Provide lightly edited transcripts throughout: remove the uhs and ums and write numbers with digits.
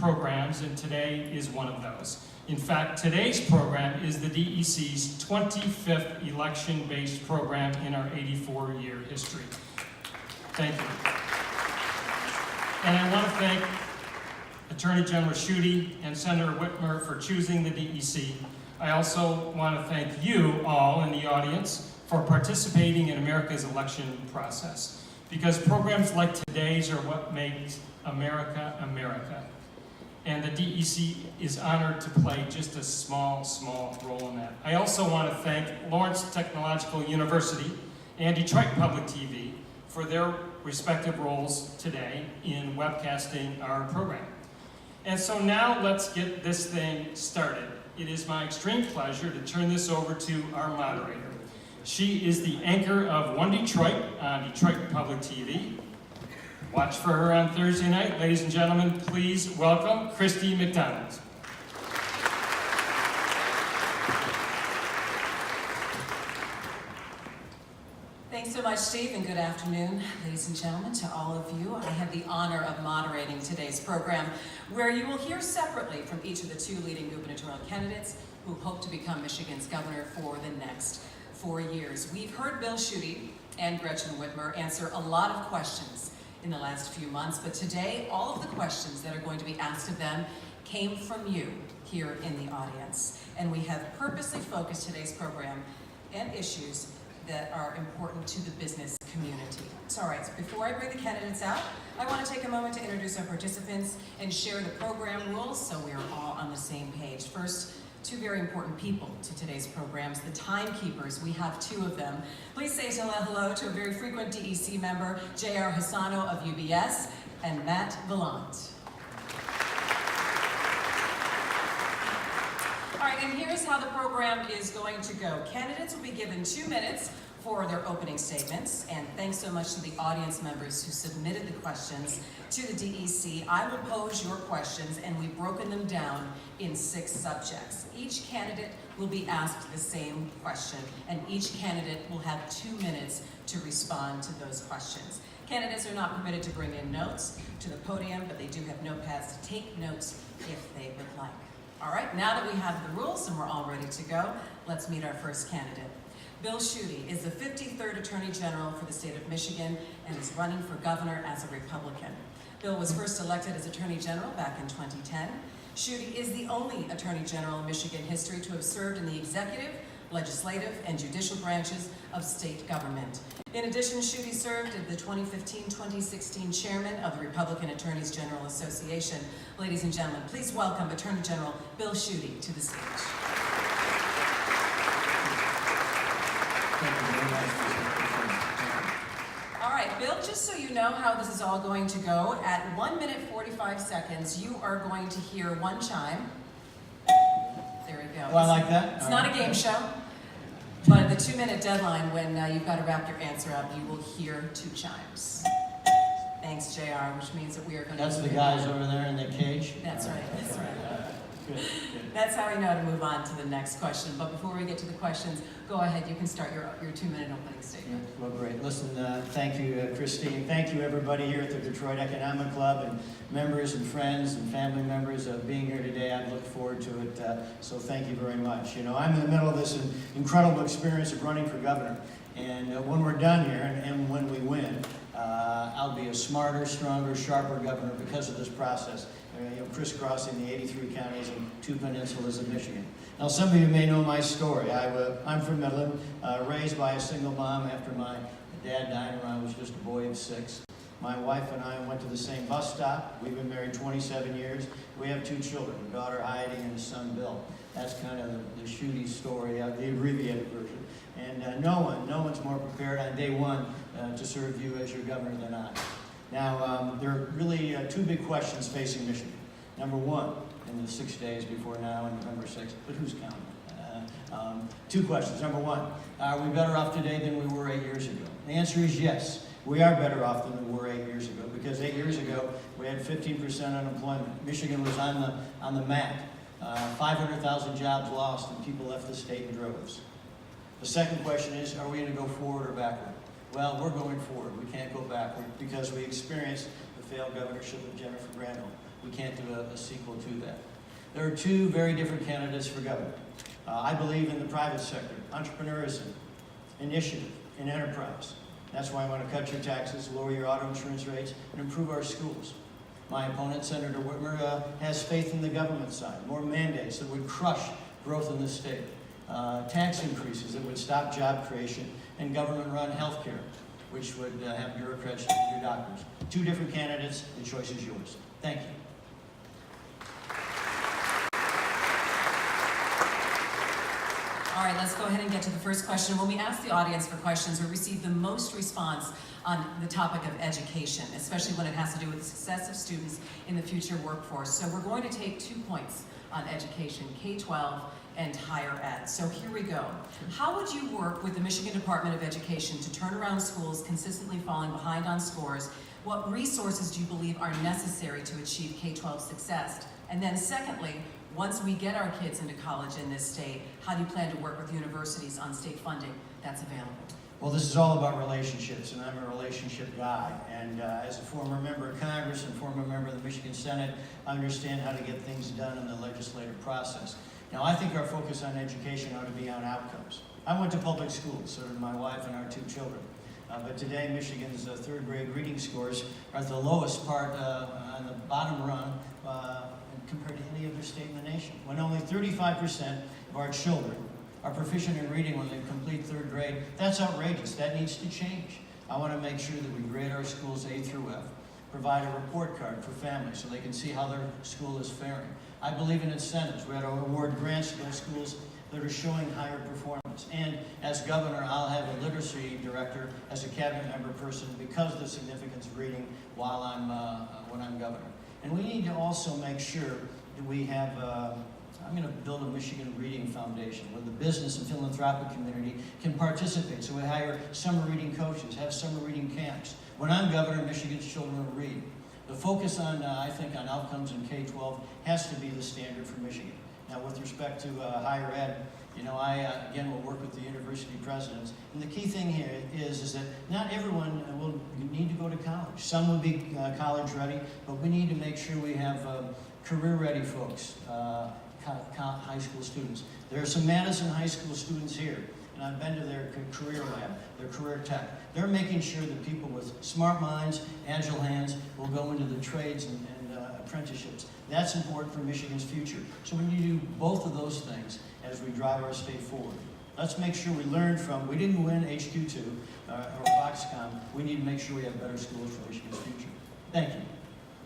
programs, and today is one of those. In fact, today's program is the DEC's 25th election-based program in our 84-year history. Thank you. And I want to thank Attorney General Schuette and Senator Whitmer for choosing the DEC. I also want to thank you all in the audience for participating in America's election process, because programs like today's are what makes America, America. And the DEC is honored to play just a small role in that. I also want to thank Lawrence Technological University and Detroit Public TV for their respective roles today in webcasting our program. And so now let's get this thing started. It is my extreme pleasure to turn this over to our moderator. She is the anchor of One Detroit on Detroit Public TV. Watch for her on Thursday night. Ladies and gentlemen, please welcome Christy McDonald. Thanks so much, Steve, and good afternoon, ladies and gentlemen, to all of you. I have the honor of moderating today's program, where you will hear separately from each of the two leading gubernatorial candidates who hope to become Michigan's governor for the next 4 years. We've heard Bill Schuette and Gretchen Whitmer answer a lot of questions in the last few months, but today, all of the questions that are going to be asked of them came from you here in the audience. And we have purposely focused today's program and issues that are important to the business community. So, all right, so before I bring the candidates out, I want to take a moment to introduce our participants and share the program rules so we are all on the same page. First, two very important people to today's programs, the timekeepers. We have two of them. Please say hello to a very frequent DEC member, J.R. Hassano of UBS, and Matt Gallant. All right, and here's how the program is going to go. Candidates will be given 2 minutes for their opening statements, and thanks so much to the audience members who submitted the questions to the DEC. I will pose your questions, and we've broken them down in 6 subjects. Each candidate will be asked the same question, and each candidate will have 2 minutes to respond to those questions. Candidates are not permitted to bring in notes to the podium, but they do have notepads to take notes if they would like. All right, now that we have the rules and we're all ready to go, let's meet our first candidate. Bill Schuette is the 53rd Attorney General for the state of Michigan and is running for governor as a Republican. Bill was first elected as Attorney General back in 2010. Schuette is the only Attorney General in Michigan history to have served in the executive, legislative, and judicial branches of state government. In addition, Schuette served as the 2015-2016 chairman of the Republican Attorneys General Association. Ladies and gentlemen, please welcome Attorney General Bill Schuette to the stage. Thank you very much. All right, Bill, just so you know how this is all going to go, at 1 minute 45 seconds, you are going to hear one chime. There we go. Oh, I like that. It's not a game show. But at the 2-minute deadline, when you've got to wrap your answer up, you will hear 2 chimes. Thanks, JR, which means that we are going to... That's the guys over there in the cage? That's right, that's right. Good. That's how we know to move on to the next question. But before we get to the questions, go ahead, you can start your 2-minute opening statement. Well, great. Listen, thank you, Christine. Thank you, everybody here at the Detroit Economic Club, and members and friends and family members of being here today. I look forward to it, so thank you very much. You know, I'm in the middle of this incredible experience of running for governor, and when we're done here, and when we win, I'll be a smarter, stronger, sharper governor because of this process. Crisscrossing the 83 counties and 2 peninsulas of Michigan. Now, some of you may know my story. I'm from Midland, raised by a single mom after my dad died when I was just a boy of 6. My wife and I went to the same bus stop. We've been married 27 years. We have 2 children, a daughter Heidi and a son Bill. That's kind of the Schuette story, the abbreviated version. And no one's more prepared on day 1 to serve you as your governor than I. Now, there are really 2 big questions facing Michigan. Number 1, in the 6 days before now, on November 6th, but who's counting? 2 questions. Number 1, are we better off today than we were 8 years ago? The answer is yes. We are better off than we were 8 years ago, because 8 years ago, we had 15% unemployment. Michigan was on the map. 500,000 jobs lost, and people left the state in droves. The second question is, are we going to go forward or backward? Well, we're going forward. We can't go backward because we experienced the failed governorship of Jennifer Granholm. We can't do a sequel to that. There are two very different candidates for governor. I believe in the private sector, entrepreneurism, initiative, and enterprise. That's why I want to cut your taxes, lower your auto insurance rates, and improve our schools. My opponent, Senator Whitmer, has faith in the government side, more mandates that would crush growth in the state, tax increases that would stop job creation, and government-run health care, which would have bureaucrats treat your doctors. Two different candidates, the choice is yours. Thank you. All right, let's go ahead and get to the first question. When we ask the audience for questions, we receive the most response on the topic of education, especially when it has to do with the success of students in the future workforce. So we're going to take 2 points on education, K-12 and higher ed. So here we go. How would you work with the Michigan Department of Education to turn around schools consistently falling behind on scores? What resources do you believe are necessary to achieve K-12 success? And then secondly, once we get our kids into college in this state, how do you plan to work with universities on state funding that's available? Well, this is all about relationships, and I'm a relationship guy. And as a former member of Congress and former member of the Michigan Senate, I understand how to get things done in the legislative process. Now, I think our focus on education ought to be on outcomes. I went to public schools, so did my wife and our 2 children. But today, Michigan's third grade reading scores are at the lowest part on the bottom rung compared to any other state in the nation. When only 35% of our children are proficient in reading when they complete third grade, that's outrageous. That needs to change. I want to make sure that we grade our schools A through F, provide a report card for families so they can see how their school is faring. I believe in incentives. We ought to award grants to those schools that are showing higher performance. And as governor, I'll have a literacy director as a cabinet member person because of the significance of reading while when I'm governor. And we need to also make sure that we have, I'm going to build a Michigan Reading Foundation where the business and philanthropic community can participate. So we hire summer reading coaches, have summer reading camps. When I'm governor, Michigan's children will read. The focus on, I think, on outcomes in K-12 has to be the standard for Michigan. Now, with respect to higher ed, you know, I, again, will work with the university presidents. And the key thing here is that not everyone will need to go to college. Some will be college ready, but we need to make sure we have career-ready folks, high school students. There are some Madison high school students here, and I've been to their career lab, their career tech. They're making sure that people with smart minds, agile hands will go into the trades and apprenticeships. That's important for Michigan's future. So we need to do both of those things as we drive our state forward. Let's make sure we learn from, we didn't win HQ2 or Foxconn. We need to make sure we have better schools for Michigan's future. Thank you.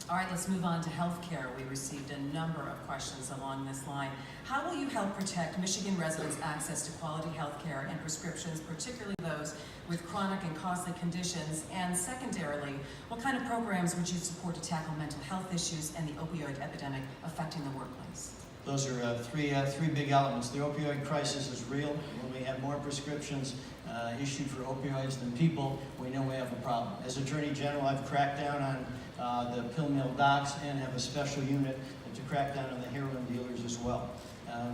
All right, let's move on to healthcare. We received a number of questions along this line. How will you help protect Michigan residents' access to quality healthcare and prescriptions, particularly those with chronic and costly conditions? And secondarily, what kind of programs would you support to tackle mental health issues and the opioid epidemic affecting the workplace? Those are three big elements. The opioid crisis is real. When we have more prescriptions issued for opioids than people, we know we have a problem. As Attorney General, I've cracked down on the pill mill docs and have a special unit to crack down on the heroin dealers as well.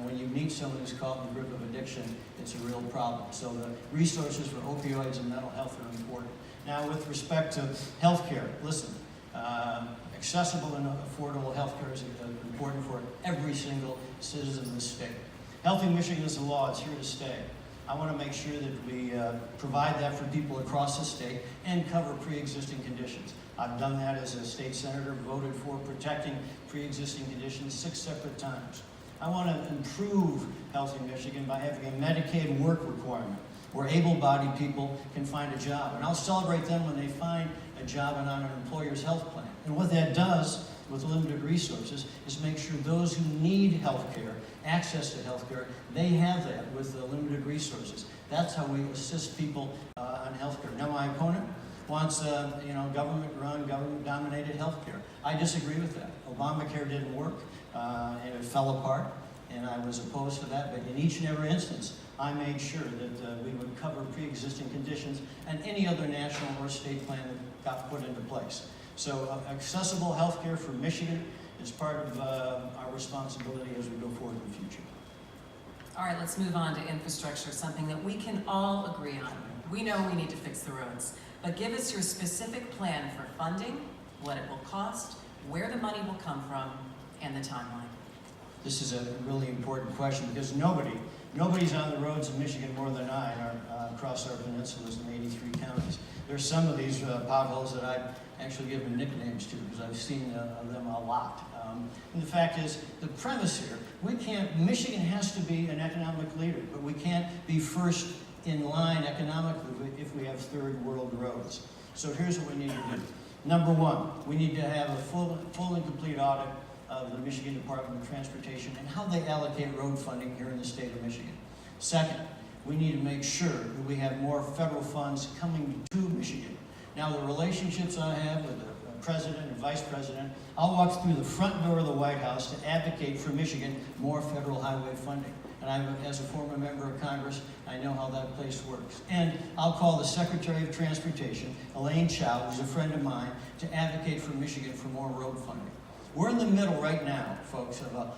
When you meet someone who's caught in the grip of addiction, it's a real problem. So the resources for opioids and mental health are important. Now, with respect to health care, listen, accessible and affordable health care is important for every single citizen in the state. Healthy Michigan is the law. It's here to stay. I want to make sure that we provide that for people across the state and cover pre-existing conditions. I've done that as a state senator, voted for protecting pre-existing conditions 6 separate times. I want to improve Healthy Michigan by having a Medicaid work requirement where able-bodied people can find a job. And I'll celebrate them when they find a job and on an employer's health plan. And what that does with limited resources is make sure those who need health care, access to health care, they have that with the limited resources. That's how we assist people on health care. Now, my opponent wants government-run, government-dominated health care. I disagree with that. Obamacare didn't work, and it fell apart, and I was opposed to that. But in each and every instance, I made sure that we would cover pre-existing conditions and any other national or state plan that got put into place. So accessible health care for Michigan is part of our responsibility as we go forward in the future. All right, let's move on to infrastructure, something that we can all agree on. We know we need to fix the roads, but give us your specific plan for funding, what it will cost, where the money will come from, and the timeline. This is a really important question because nobody's on the roads in Michigan more than I across our peninsulas in 83 counties. There's some of these potholes that I've actually given nicknames to because I've seen them a lot. And the fact is, the premise here, Michigan has to be an economic leader, but we can't be first in line economically if we have third world roads. So here's what we need to do. Number one, we need to have a full and complete audit of the Michigan Department of Transportation and how they allocate road funding here in the state of Michigan. Second, we need to make sure that we have more federal funds coming to Michigan. Now, the relationships I have with the president and vice president, I'll walk through the front door of the White House to advocate for Michigan more federal highway funding. And as a former member of Congress, I know how that place works. And I'll call the Secretary of Transportation, Elaine Chao, who's a friend of mine, to advocate for Michigan for more road funding. We're in the middle right now, folks, of a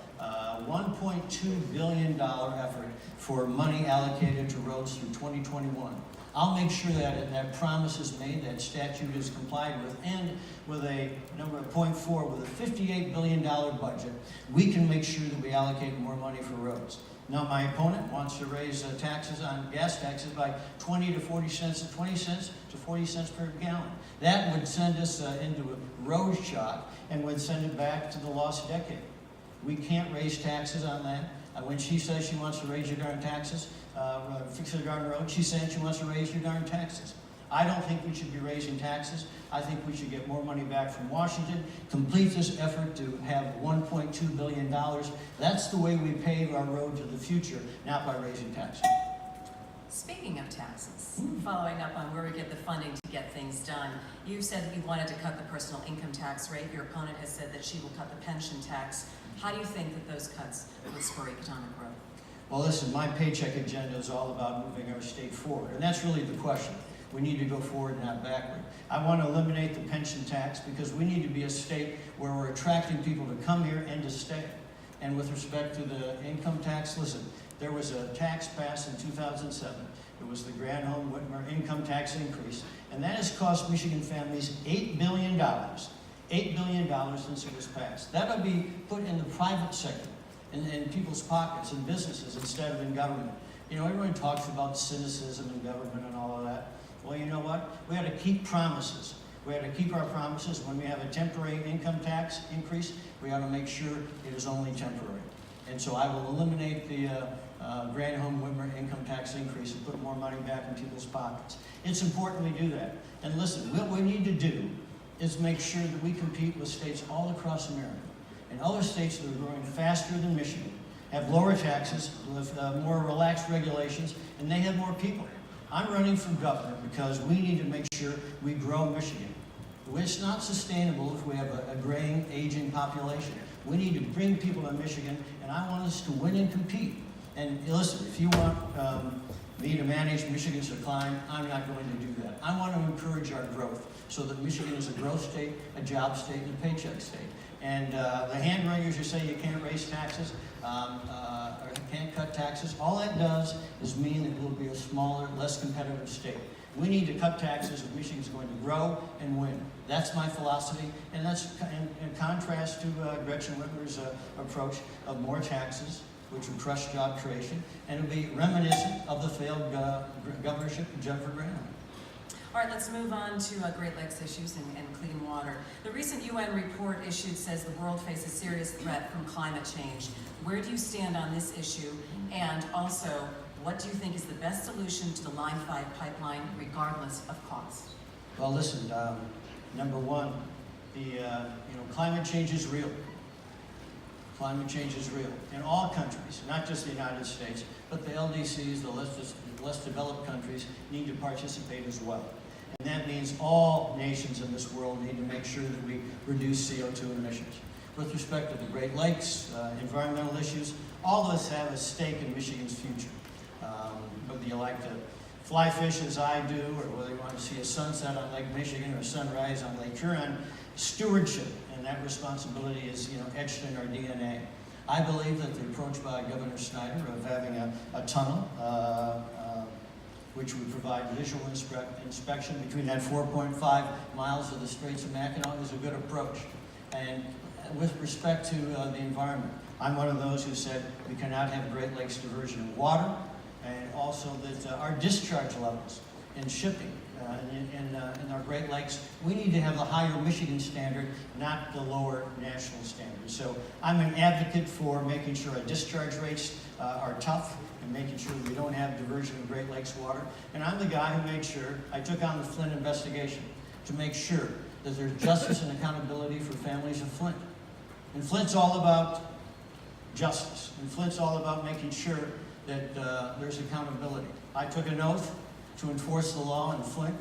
$1.2 billion effort for money allocated to roads through 2021. I'll make sure that that promise is made, that statute is complied with, and with a number of .4, with a $58 billion budget, we can make sure that we allocate more money for roads. Now, my opponent wants to raise taxes on gas taxes by 20 to 40 cents, 20 cents to 40 cents per gallon. That would send us into a road shock and would send it back to the lost decade. We can't raise taxes on that. When she says she wants to raise your darn taxes, fix your darn road, she's saying she wants to raise your darn taxes. I don't think we should be raising taxes. I think we should get more money back from Washington, complete this effort to have $1.2 billion. That's the way we pave our road to the future, not by raising taxes. Speaking of taxes, following up on where we get the funding to get things done, you said that you wanted to cut the personal income tax rate. Your opponent has said that she will cut the pension tax. How do you think that those cuts would spur economic growth? Well, listen, my paycheck agenda is all about moving our state forward, and that's really the question. We need to go forward, not backward. I want to eliminate the pension tax because we need to be a state where we're attracting people to come here and to stay. And with respect to the income tax, listen, there was a tax passed in 2007. It was the Granholm-Whitmer income tax increase, and that has cost Michigan families $8 billion. $8 billion since it was passed. That'll be put in the private sector, in people's pockets, in businesses, instead of in government. You know, everyone talks about cynicism in government and all of that. Well, you know what? We ought to keep promises. We ought to keep our promises. When we have a temporary income tax increase, we ought to make sure it is only temporary. And so I will eliminate the Granholm-Whitmer income tax increase and put more money back in people's pockets. It's important we do that. And listen, what we need to do is make sure that we compete with states all across America. And other states that are growing faster than Michigan have lower taxes, with more relaxed regulations, and they have more people. I'm running for governor because we need to make sure we grow Michigan. It's not sustainable if we have a graying, aging population. We need to bring people to Michigan, and I want us to win and compete. And listen, if you want me to manage Michigan's decline, I'm not going to do that. I want to encourage our growth so that Michigan is a growth state, a job state, and a paycheck state. And the hand-wringers who say you can't raise taxes or you can't cut taxes, all that does is mean that we'll be a smaller, less competitive state. We need to cut taxes if Michigan's going to grow and win. That's my philosophy, and that's in contrast to Gretchen Whitmer's approach of more taxes, which would crush job creation, and it would be reminiscent of the failed governorship of Jennifer Granholm. All right, let's move on to Great Lakes issues and clean water. The recent UN report issued says the world faces serious threat from climate change. Where do you stand on this issue? And also, what do you think is the best solution to the Line 5 pipeline, regardless of cost? Well, listen, number one, climate change is real. Climate change is real in all countries, not just the United States, but the LDCs, the less developed countries, need to participate as well. And that means all nations in this world need to make sure that we reduce CO2 emissions. With respect to the Great Lakes, environmental issues, all of us have a stake in Michigan's future. Whether you like to fly fish as I do, or whether you want to see a sunset on Lake Michigan or a sunrise on Lake Huron, stewardship and that responsibility is etched in our DNA. I believe that the approach by Governor Snyder of having a tunnel, which would provide visual inspection between that 4.5 miles of the Straits of Mackinac, is a good approach. And with respect to the environment, I'm one of those who said we cannot have Great Lakes diversion of water, and also that our discharge levels in shipping in our Great Lakes, we need to have the higher Michigan standard, not the lower national standard. So I'm an advocate for making sure our discharge rates are tough and making sure we don't have diversion of Great Lakes water. And I'm the guy who made sure, I took on the Flint investigation to make sure that there's justice and accountability for families of Flint. And Flint's all about justice. And Flint's all about making sure that there's accountability. I took an oath to enforce the law in Flint,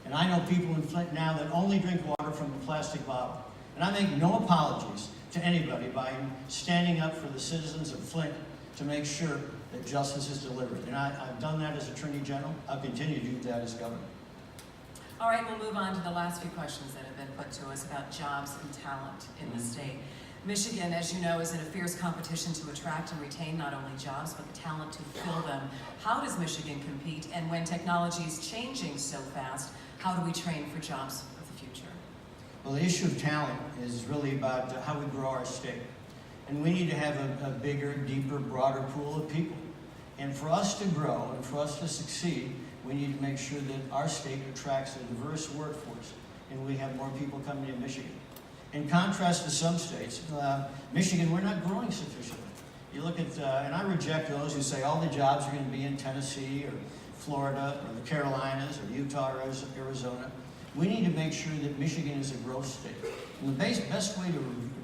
and I know people in Flint now that only drink water from a plastic bottle. And I make no apologies to anybody by standing up for the citizens of Flint to make sure that justice is delivered. And I've done that as Attorney General. I'll continue to do that as Governor. All right, we'll move on to the last few questions that have been put to us about jobs and talent in the state. Michigan, as you know, is in a fierce competition to attract and retain not only jobs, but the talent to fill them. How does Michigan compete? And when technology is changing so fast, how do we train for jobs of the future? Well, the issue of talent is really about how we grow our state. And we need to have a bigger, deeper, broader pool of people. And for us to grow and for us to succeed, we need to make sure that our state attracts a diverse workforce and we have more people coming to Michigan. In contrast to some states, Michigan, we're not growing sufficiently. You look at, and I reject those who say all the jobs are going to be in Tennessee or Florida or the Carolinas or Utah or Arizona. We need to make sure that Michigan is a growth state. And the best way to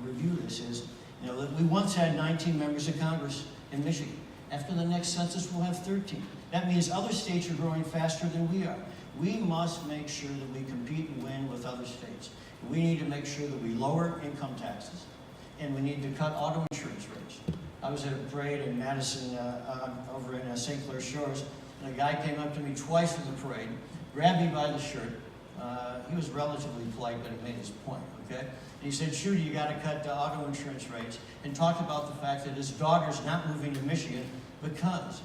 review this is, you know, that we once had 19 members of Congress in Michigan. After the next census, we'll have 13. That means other states are growing faster than we are. We must make sure that we compete and win with other states. We need to make sure that we lower income taxes, and we need to cut auto insurance rates. I was at a parade in Madison, over in St. Clair Shores, and a guy came up to me twice in the parade, grabbed me by the shirt. He was relatively polite, but it made his point, okay? And he said, Schuette, you got to cut auto insurance rates, and talked about the fact that his daughter's not moving to Michigan because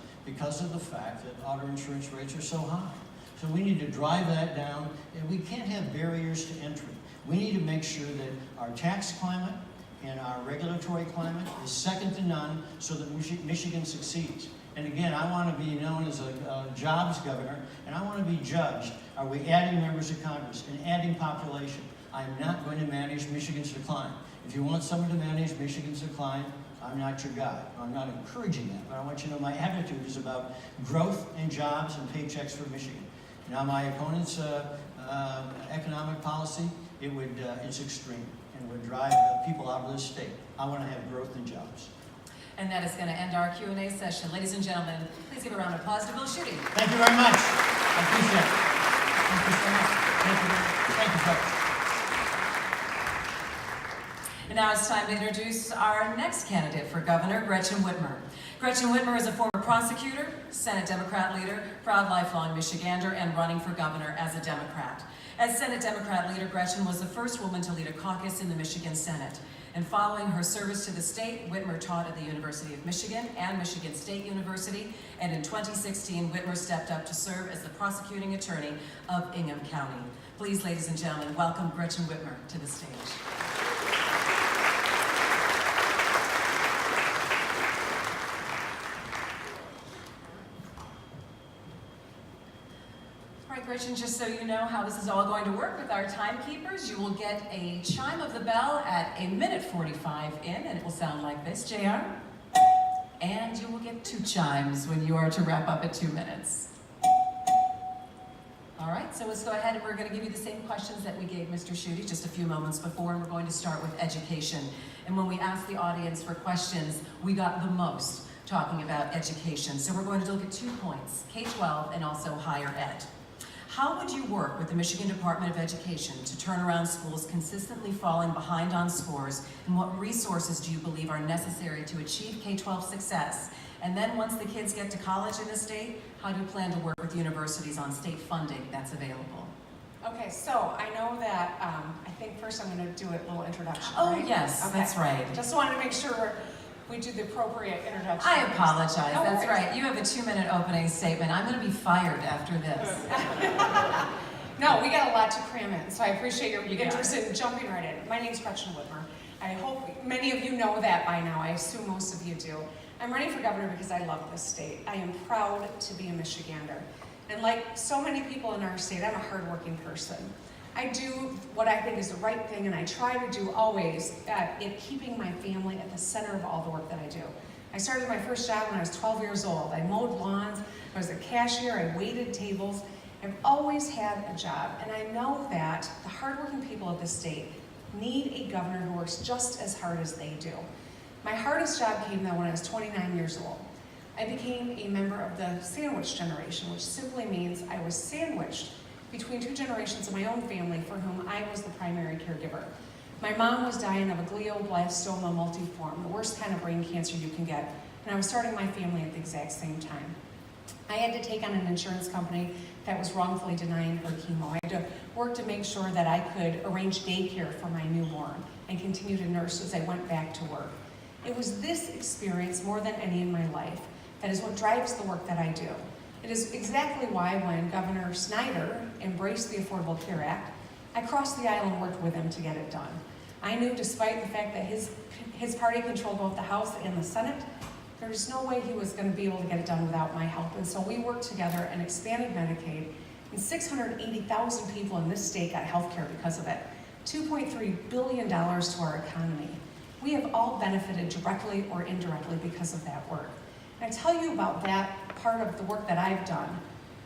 of the fact that auto insurance rates are so high. So we need to drive that down, and we can't have barriers to entry. We need to make sure that our tax climate and our regulatory climate is second to none so that Michigan succeeds. And again, I want to be known as a jobs governor, and I want to be judged. Are we adding members of Congress and adding population? I am not going to manage Michigan's decline. If you want someone to manage Michigan's decline, I'm not your guy. I'm not encouraging that, but I want you to know my attitude is about growth and jobs and paychecks for Michigan. Now, my opponent's economic policy, it's extreme and would drive people out of this state. I want to have growth and jobs. And that is going to end our Q&A session. Ladies and gentlemen, please give a round of applause to Bill Schuette. Thank you very much. I appreciate it. Thank you so much. Thank you, folks. And now it's time to introduce our next candidate for governor, Gretchen Whitmer. Gretchen Whitmer is a former prosecutor, Senate Democrat leader, proud lifelong Michigander, and running for governor as a Democrat. As Senate Democrat leader, Gretchen was the first woman to lead a caucus in the Michigan Senate. And following her service to the state, Whitmer taught at the University of Michigan and Michigan State University. And in 2016, Whitmer stepped up to serve as the prosecuting attorney of Ingham County. Please, ladies and gentlemen, welcome Gretchen Whitmer to the stage. Gretchen, just so you know how this is all going to work with our timekeepers, you will get a chime of the bell at 1:45 in, and it will sound like this, JR. And you will get 2 chimes when you are to wrap up at 2 minutes. All right, so let's go ahead and we're going to give you the same questions that we gave Mr. Schuette just a few moments before, and we're going to start with education. And when we asked the audience for questions, we got the most talking about education. So we're going to look at 2 points, K-12 and also higher ed. How would you work with the Michigan Department of Education to turn around schools consistently falling behind on scores, and what resources do you believe are necessary to achieve K-12 success? And then once the kids get to college in the state, how do you plan to work with universities on state funding that's available? Okay, so I know that, I think first I'm going to do a little introduction. Oh, right? yes, okay. That's right. Just wanted to make sure we do the appropriate introduction. I apologize, No that's worries. right. You have a 2-minute opening statement. I'm going to be fired after this. No, we got a lot to cram in, so I appreciate your You got interest in jumping right in. My name's Gretchen Whitmer, I hope many of you know that by now. I assume most of you do. I'm running for governor because I love this state. I am proud to be a Michigander. And like so many people in our state, I'm a hardworking person. I do what I think is the right thing, and I try to do always in keeping my family at the center of all the work that I do. I started my first job when I was 12 years old. I mowed lawns, I was a cashier, I waited tables. I've always had a job, and I know that the hardworking people of the state need a governor who works just as hard as they do. My hardest job came though when I was 29 years old. I became a member of the sandwich generation, which simply means I was sandwiched between two generations of my own family for whom I was the primary caregiver. My mom was dying of a glioblastoma multiforme, the worst kind of brain cancer you can get, and I was starting my family at the exact same time. I had to take on an insurance company that was wrongfully denying her chemo. I had to work to make sure that I could arrange daycare for my newborn and continue to nurse as I went back to work. It was this experience, more than any in my life, that is what drives the work that I do. It is exactly why when Governor Snyder embraced the Affordable Care Act, I crossed the aisle and worked with him to get it done. I knew, despite the fact that his party controlled both the House and the Senate, there was no way he was going to be able to get it done without my help. And so we worked together and expanded Medicaid, and 680,000 people in this state got health care because of it. $2.3 billion to our economy. We have all benefited directly or indirectly because of that work. And I tell you about that part of the work that I've done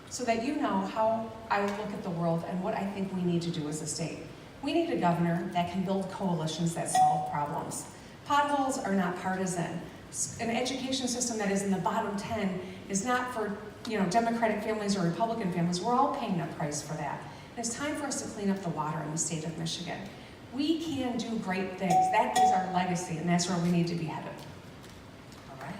so that you know how I look at the world and what I think we need to do as a state. We need a governor that can build coalitions that solve problems. Potholes are not partisan. An education system that is in the bottom 10 is not for Democratic families or Republican families. We're all paying a price for that. And it's time for us to clean up the water in the state of Michigan. We can do great things. That is our legacy, and that's where we need to be headed. All right.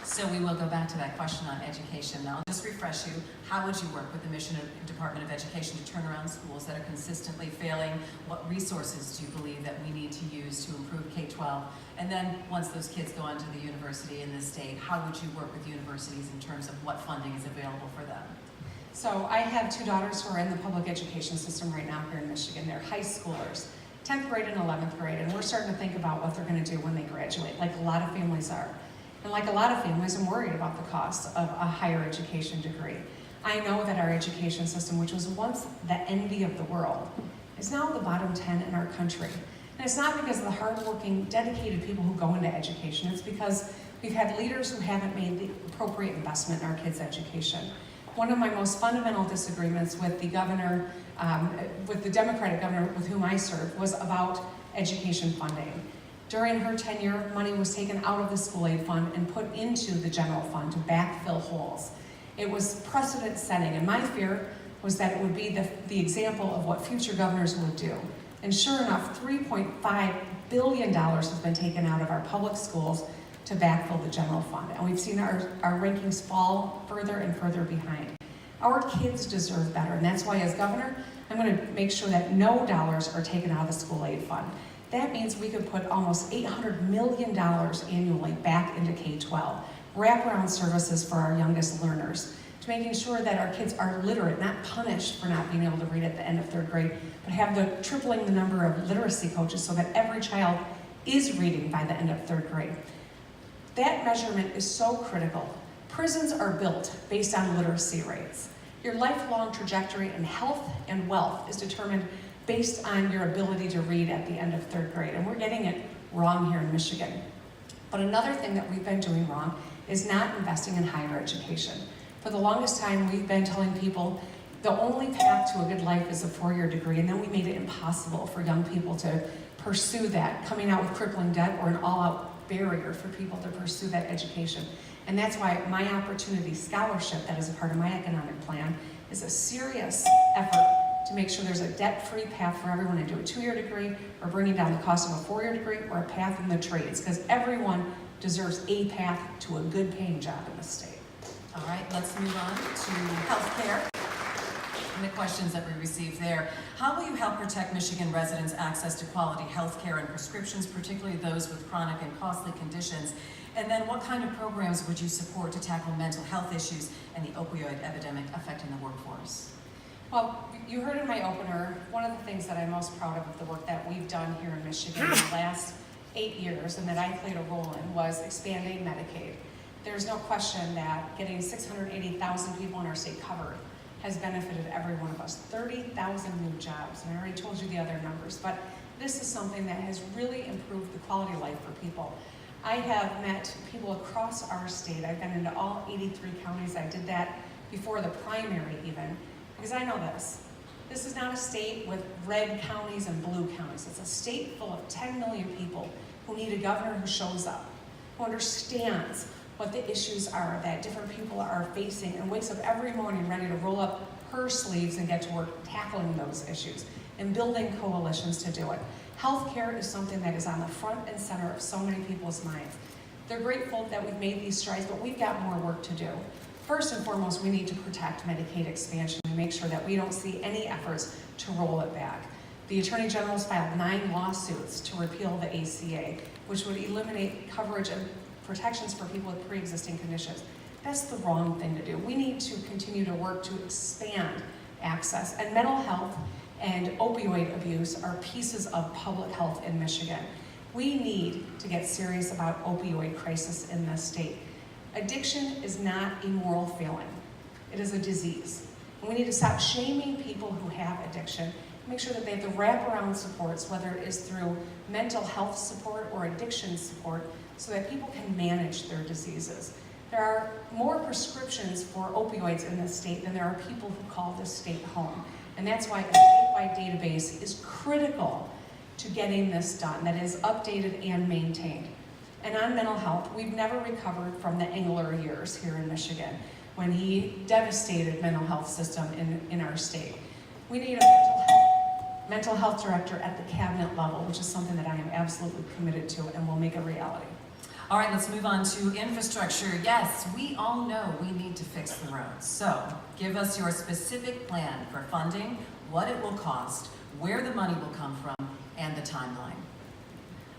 So we will go back to that question on education now. Just refresh you, how would you work with the Michigan Department of Education to turn around schools that are consistently failing? What resources do you believe that we need to use to improve K-12? And then once those kids go on to the university in this state, how would you work with universities in terms of what funding is available for them? So I have two daughters who are in the public education system right now here in Michigan. They're high schoolers, 10th grade and 11th grade, and we're starting to think about what they're going to do when they graduate, like a lot of families are. And like a lot of families, I'm worried about the cost of a higher education degree. I know that our education system, which was once the envy of the world, is now the bottom 10 in our country. And it's not because of the hardworking, dedicated people who go into education. It's because we've had leaders who haven't made the appropriate investment in our kids' education. One of my most fundamental disagreements with the governor, with the Democratic governor with whom I served, was about education funding. During her tenure, money was taken out of the school aid fund and put into the general fund to backfill holes. It was precedent setting, and my fear was that it would be the example of what future governors would do. And sure enough, $3.5 billion has been taken out of our public schools to backfill the general fund. And we've seen our rankings fall further and further behind. Our kids deserve better, and that's why as governor, I'm going to make sure that no dollars are taken out of the school aid fund. That means we could put almost $800 million annually back into K-12, wraparound services for our youngest learners, to making sure that our kids are literate, not punished for not being able to read at the end of third grade, but have tripling the number of literacy coaches so that every child is reading by the end of third grade. That measurement is so critical. Prisons are built based on literacy rates. Your lifelong trajectory in health and wealth is determined based on your ability to read at the end of third grade, and we're getting it wrong here in Michigan. But another thing that we've been doing wrong is not investing in higher education. For the longest time, we've been telling people the only path to a good life is a four-year degree, and then we made it impossible for young people to pursue that, coming out with crippling debt or an all-out barrier for people to pursue that education. And that's why my Opportunity Scholarship, that is a part of my economic plan, is a serious effort to make sure there's a debt-free path for everyone to do a two-year degree, or bringing down the cost of a four-year degree, or a path in the trades, because everyone deserves a path to a good-paying job in the state. All right, let's move on to healthcare and the questions that we received there. How will you help protect Michigan residents' access to quality healthcare and prescriptions, particularly those with chronic and costly conditions? And then what kind of programs would you support to tackle mental health issues and the opioid epidemic affecting the workforce? Well, you heard in my opener, one of the things that I'm most proud of the work that we've done here in Michigan in the last 8 years and that I played a role in was expanding Medicaid. There's no question that getting 680,000 people in our state covered has benefited every one of us. 30,000 new jobs, and I already told you the other numbers, but this is something that has really improved the quality of life for people. I have met people across our state. I've been into all 83 counties. I did that before the primary even, because I know this. This is not a state with red counties and blue counties. It's a state full of 10 million people who need a governor who shows up, who understands what the issues are that different people are facing and wakes up every morning ready to roll up her sleeves and get to work tackling those issues and building coalitions to do it. Healthcare is something that is on the front and center of so many people's minds. They're grateful that we've made these strides, but we've got more work to do. First and foremost, we need to protect Medicaid expansion and make sure that we don't see any efforts to roll it back. The Attorney General's filed 9 lawsuits to repeal the ACA, which would eliminate coverage and protections for people with pre-existing conditions. That's the wrong thing to do. We need to continue to work to expand access. And mental health and opioid abuse are pieces of public health in Michigan. We need to get serious about opioid crisis in this state. Addiction is not a moral failing. It is a disease. And we need to stop shaming people who have addiction, make sure that they have the wraparound supports, whether it is through mental health support or addiction support, so that people can manage their diseases. There are more prescriptions for opioids in this state than there are people who call this state home. And that's why a statewide database is critical to getting this done, that is updated and maintained. And on mental health, we've never recovered from the Engler years here in Michigan, when he devastated mental health system in our state. We need a mental health director at the cabinet level, which is something that I am absolutely committed to and will make a reality. All right, let's move on to infrastructure. Yes, we all know we need to fix the roads. So give us your specific plan for funding, what it will cost, where the money will come from, and the timeline.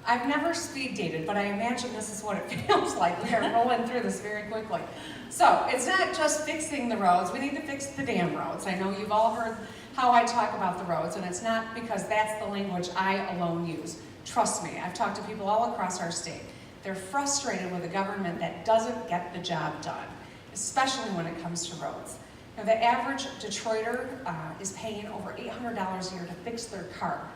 I've never speed dated, but I imagine this is what it feels like. We are rolling through this very quickly. So it's not just fixing the roads. We need to fix the damn roads. I know you've all heard how I talk about the roads, and it's not because that's the language I alone use. Trust me, I've talked to people all across our state. They're frustrated with a government that doesn't get the job done, especially when it comes to roads. Now, the average Detroiter is paying over $800 a year to fix their car.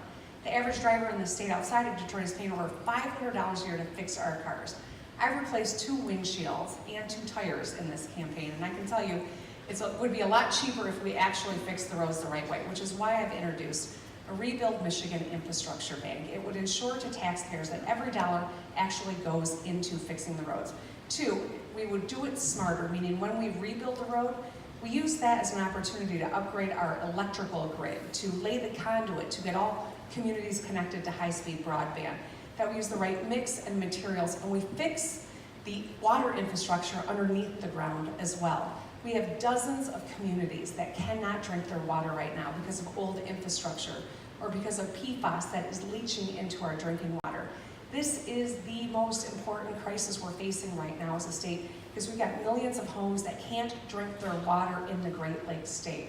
The average driver in the state outside of Detroit is paying over $500 a year to fix our cars. I've replaced 2 windshields and 2 tires in this campaign, and I can tell you it would be a lot cheaper if we actually fixed the roads the right way, which is why I've introduced a Rebuild Michigan Infrastructure Bank. It would ensure to taxpayers that every dollar actually goes into fixing the roads. 2, we would do it smarter, meaning when we rebuild the road, we use that as an opportunity to upgrade our electrical grid, to lay the conduit, to get all communities connected to high-speed broadband, that we use the right mix and materials, and we fix the water infrastructure underneath the ground as well. We have dozens of communities that cannot drink their water right now because of old infrastructure or because of PFAS that is leaching into our drinking water. This is the most important crisis we're facing right now as a state, because we've got millions of homes that can't drink their water in the Great Lakes state.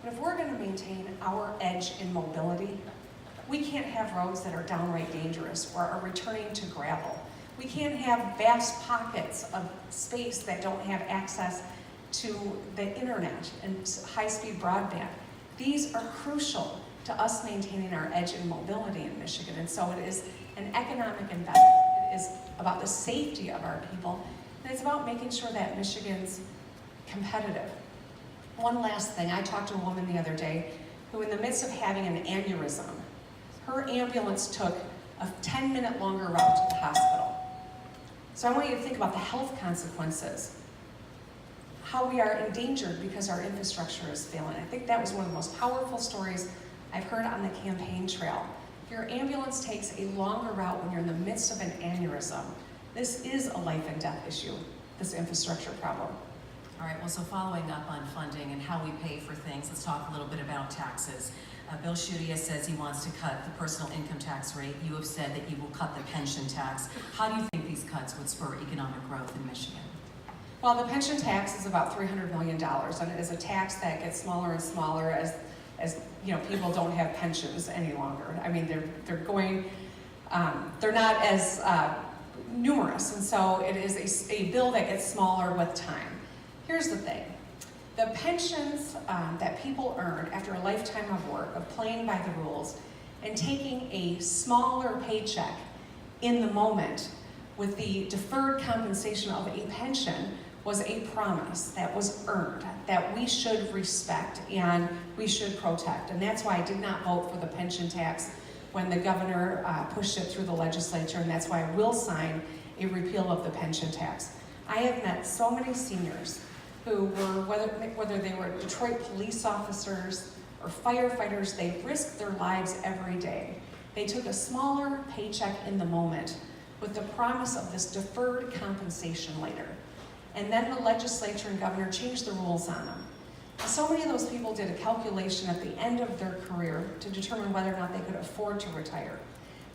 But if we're going to maintain our edge in mobility, we can't have roads that are downright dangerous or are returning to gravel. We can't have vast pockets of space that don't have access to the internet and high-speed broadband. These are crucial to us maintaining our edge in mobility in Michigan, and so it is an economic investment. It is about the safety of our people, and it's about making sure that Michigan's competitive. One last thing, I talked to a woman the other day who, in the midst of having an aneurysm, her ambulance took a 10-minute longer route to the hospital. So I want you to think about the health consequences, how we are endangered because our infrastructure is failing. I think that was one of the most powerful stories I've heard on the campaign trail. If your ambulance takes a longer route when you're in the midst of an aneurysm, this is a life and death issue, this infrastructure problem. All right, well, so following up on funding and how we pay for things, let's talk a little bit about taxes. Bill Schuette says he wants to cut the personal income tax rate. You have said that you will cut the pension tax. How do you think these cuts would spur economic growth in Michigan? Well, the pension tax is about $300 million, and it is a tax that gets smaller and smaller as you know, people don't have pensions any longer. I mean, they're not as numerous, and so it is a bill that gets smaller with time. Here's the thing. The pensions that people earn after a lifetime of work, of playing by the rules, and taking a smaller paycheck in the moment with the deferred compensation of a pension was a promise that was earned, that we should respect and we should protect. And that's why I did not vote for the pension tax when the governor pushed it through the legislature, and that's why I will sign a repeal of the pension tax. I have met so many seniors who were, whether they were Detroit police officers or firefighters, they risked their lives every day. They took a smaller paycheck in the moment with the promise of this deferred compensation later. And then the legislature and governor changed the rules on them. So many of those people did a calculation at the end of their career to determine whether or not they could afford to retire.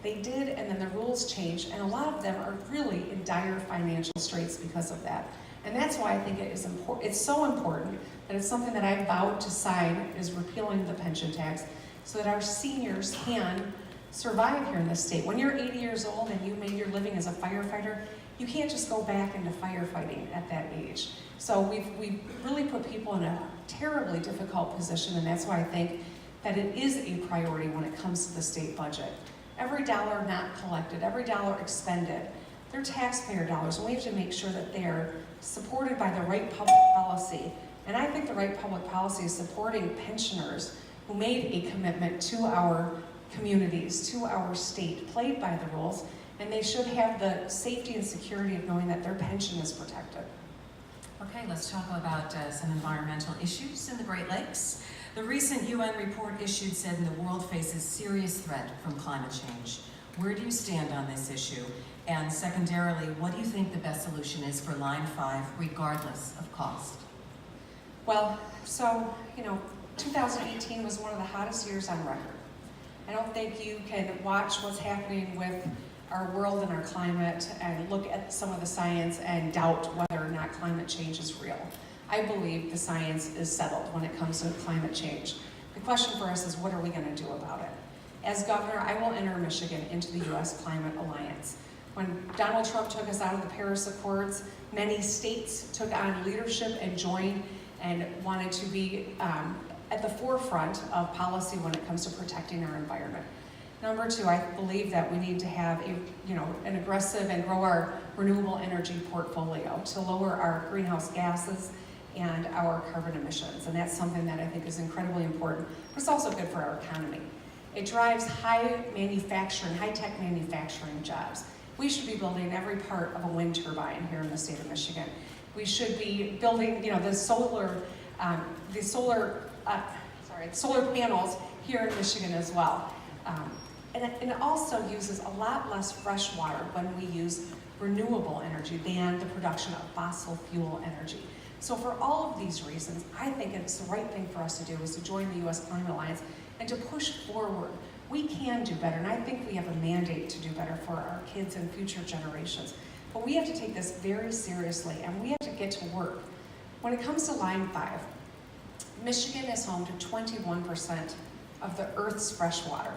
They did, and then the rules changed, and a lot of them are really in dire financial straits because of that. And that's why I think it is important. It's so important that it's something that I vowed to sign, is repealing the pension tax, so that our seniors can survive here in this state. When you're 80 years old and you made your living as a firefighter, you can't just go back into firefighting at that age. So we've really put people in a terribly difficult position, and that's why I think that it is a priority when it comes to the state budget. Every dollar not collected, every dollar expended, they're taxpayer dollars, and we have to make sure that they're supported by the right public policy. And I think the right public policy is supporting pensioners who made a commitment to our communities, to our state, played by the rules, and they should have the safety and security of knowing that their pension is protected. Okay, let's talk about some environmental issues in the Great Lakes. The recent UN report issued said the world faces serious threat from climate change. Where do you stand on this issue? And secondarily, what do you think the best solution is for Line 5, regardless of cost? Well, so, 2018 was one of the hottest years on record. I don't think you can watch what's happening with our world and our climate and look at some of the science and doubt whether or not climate change is real. I believe the science is settled when it comes to climate change. The question for us is, what are we going to do about it? As governor, I will enter Michigan into the U.S. Climate Alliance. When Donald Trump took us out of the Paris Accords, many states took on leadership and joined and wanted to be at the forefront of policy when it comes to protecting our environment. Number two, I believe that we need to have an aggressive and grow our renewable energy portfolio to lower our greenhouse gases and our carbon emissions. And that's something that I think is incredibly important, but it's also good for our economy. It drives high-tech manufacturing jobs. We should be building every part of a wind turbine here in the state of Michigan. We should be building, the solar panels here in Michigan as well. And it also uses a lot less fresh water when we use renewable energy than the production of fossil fuel energy. So for all of these reasons, I think it's the right thing for us to do is to join the U.S. Climate Alliance and to push forward. We can do better, and I think we have a mandate to do better for our kids and future generations. But we have to take this very seriously, and we have to get to work. When it comes to Line 5, Michigan is home to 21% of the Earth's fresh water.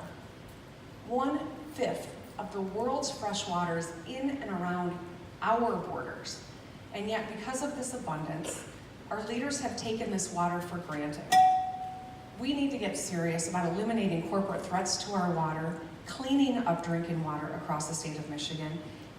1/5 of the world's fresh water is in and around our borders. And yet, because of this abundance, our leaders have taken this water for granted. We need to get serious about eliminating corporate threats to our water, cleaning up drinking water across the state of Michigan,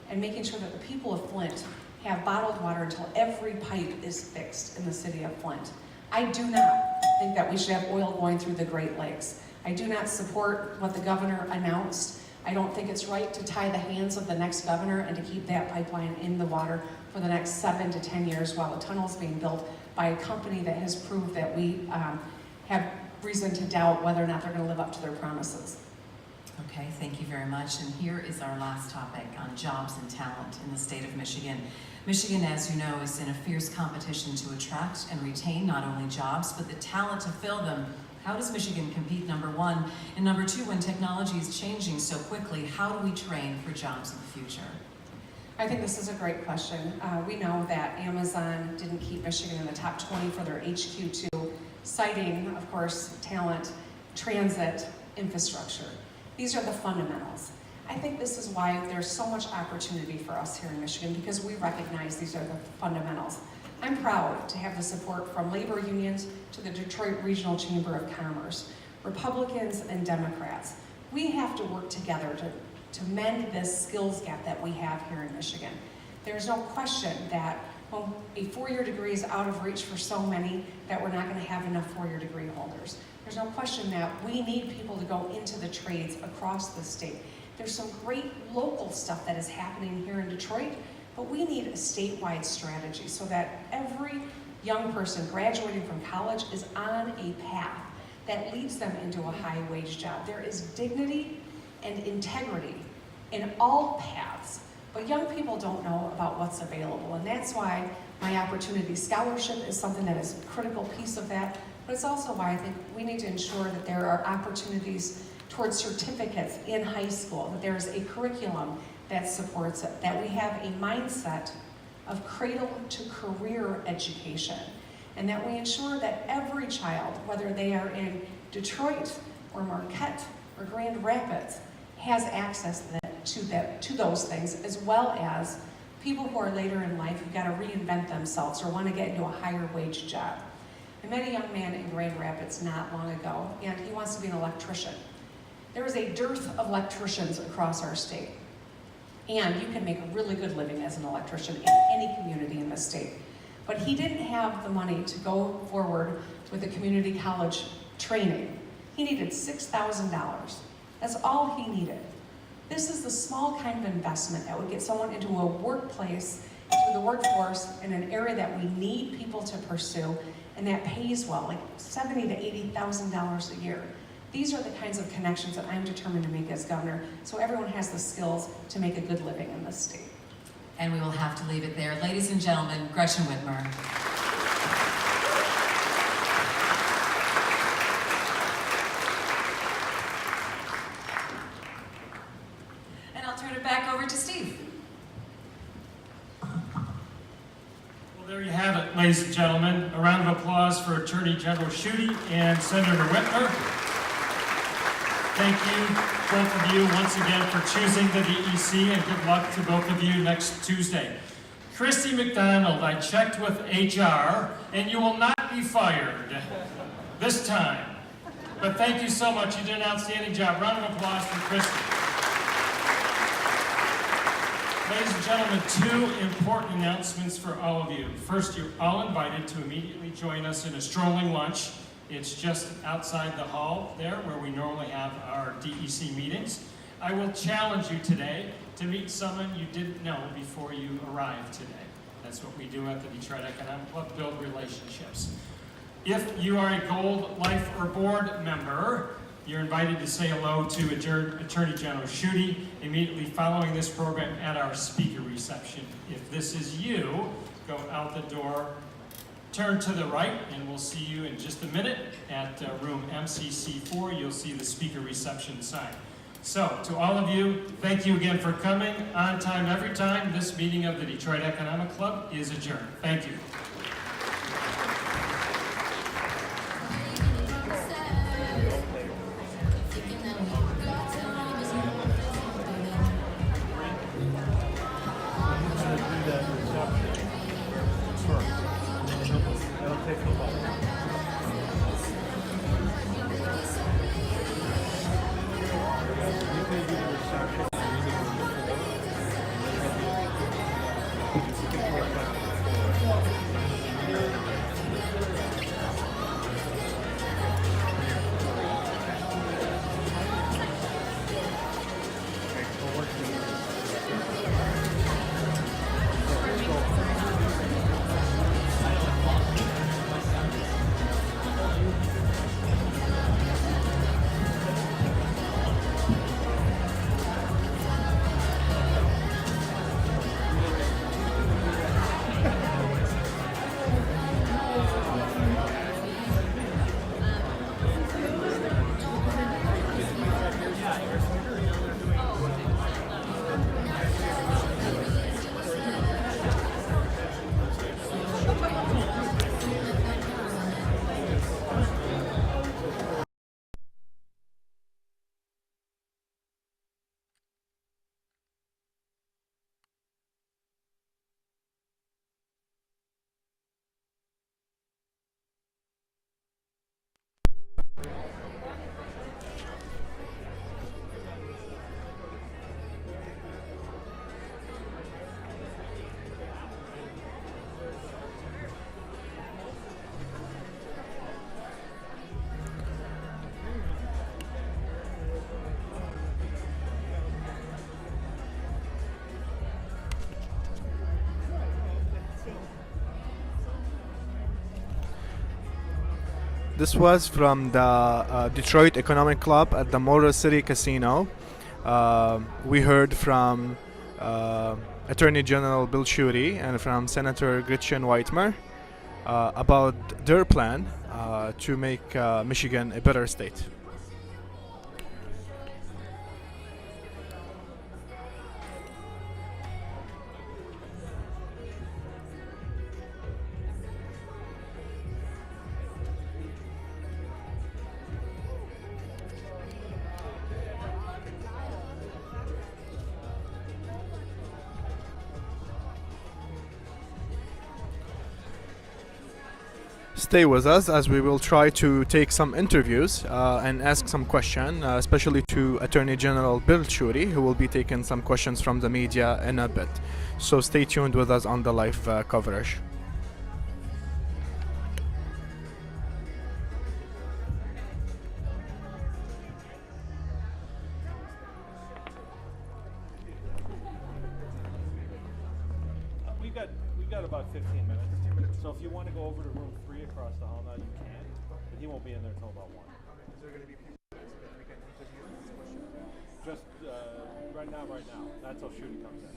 and making sure that the people of Flint have bottled water until every pipe is fixed in the city of Flint. I do not think that we should have oil going through the Great Lakes. I do not support what the governor announced. I don't think it's right to tie the hands of the next governor and to keep that pipeline in the water for the next 7 to 10 years while a tunnel is being built by a company that has proved that we have reason to doubt whether or not they're going to live up to their promises. Okay, thank you very much. And here is our last topic on jobs and talent in the state of Michigan. Michigan, as you know, is in a fierce competition to attract and retain not only jobs, but the talent to fill them. How does Michigan compete, number one? And number two, when technology is changing so quickly, how do we train for jobs in the future? I think this is a great question. We know that Amazon didn't keep Michigan in the top 20 for their HQ2, citing, of course, talent, transit, infrastructure. These are the fundamentals. I think this is why there's so much opportunity for us here in Michigan, because we recognize these are the fundamentals. I'm proud to have the support from labor unions to the Detroit Regional Chamber of Commerce, Republicans and Democrats. We have to work together to mend this skills gap that we have here in Michigan. There's no question that when a four-year degree is out of reach for so many, that we're not going to have enough four-year degree holders. There's no question that we need people to go into the trades across the state. There's some great local stuff that is happening here in Detroit, but we need a statewide strategy so that every young person graduating from college is on a path that leads them into a high-wage job. There is dignity and integrity in all paths, but young people don't know about what's available, and that's why my Opportunity Scholarship is something that is a critical piece of that, but it's also why I think we need to ensure that there are opportunities towards certificates in high school, that there is a curriculum that supports it, that we have a mindset of cradle to career education, and that we ensure that every child, whether they are in Detroit or Marquette or Grand Rapids, has access to those things, as well as people who are later in life who've got to reinvent themselves or want to get into a higher wage job. I met a young man in Grand Rapids not long ago, and he wants to be an electrician. There is a dearth of electricians across our state, and you can make a really good living as an electrician in any community in the state. But he didn't have the money to go forward with a community college training. He needed $6,000. That's all he needed. This is the small kind of investment that would get someone into a workplace, into the workforce, in an area that we need people to pursue, and that pays well, like $70,000 to $80,000 a year. These are the kinds of connections that I'm determined to make as governor, so everyone has the skills to make a good living in this state. And we will have to leave it there. Ladies and gentlemen, Gretchen Whitmer. And I'll turn it back over to Steve. Well, there you have it, ladies and gentlemen. A round of applause for Attorney General Schuette and Senator Whitmer. Thank you, both of you, once again for choosing the DEC, and good luck to both of you next Tuesday. Christy McDonald, I checked with HR, and you will not be fired this time. But thank you so much. You did an outstanding job. Round of applause for Christy. Ladies and gentlemen, 2 important announcements for all of you. First, you're all invited to immediately join us in a strolling lunch. It's just outside the hall there where we normally have our DEC meetings. I will challenge you today to meet someone you didn't know before you arrived today. That's what we do at the Detroit Economic Club, build relationships. If you are a Gold, Life, or Board member, you're invited to say hello to Attorney General Schuette immediately following this program at our speaker reception. If this is you, go out the door, turn to the right, and we'll see you in just a minute at room MCC4. You'll see the speaker reception sign. So, to all of you, thank you again for coming. On time, every time. This meeting of the Detroit Economic Club is adjourned. Thank you. This was from the Detroit Economic Club at the Motor City Casino. We heard from Attorney General Bill Schuette and from Senator Gretchen Whitmer about their plan to make Michigan a better state. Stay with us as we will try to take some interviews and ask some questions, especially to Attorney General Bill Schuette, who will be taking some questions from the media in a bit. So stay tuned with us on the live coverage. We've got about 15 minutes. So if you want to go over to room 3 across the hall now, you can. But he won't be in there until about 1. Is there going to be people that we can interview this question? Just right now. Not until shooting comes in.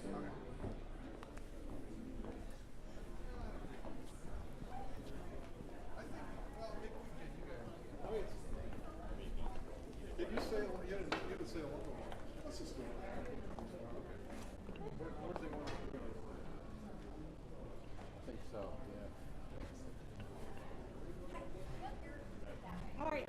Did you say, you didn't say a lot of what's this doing? Where do they want to go? I think so, yeah. How are you?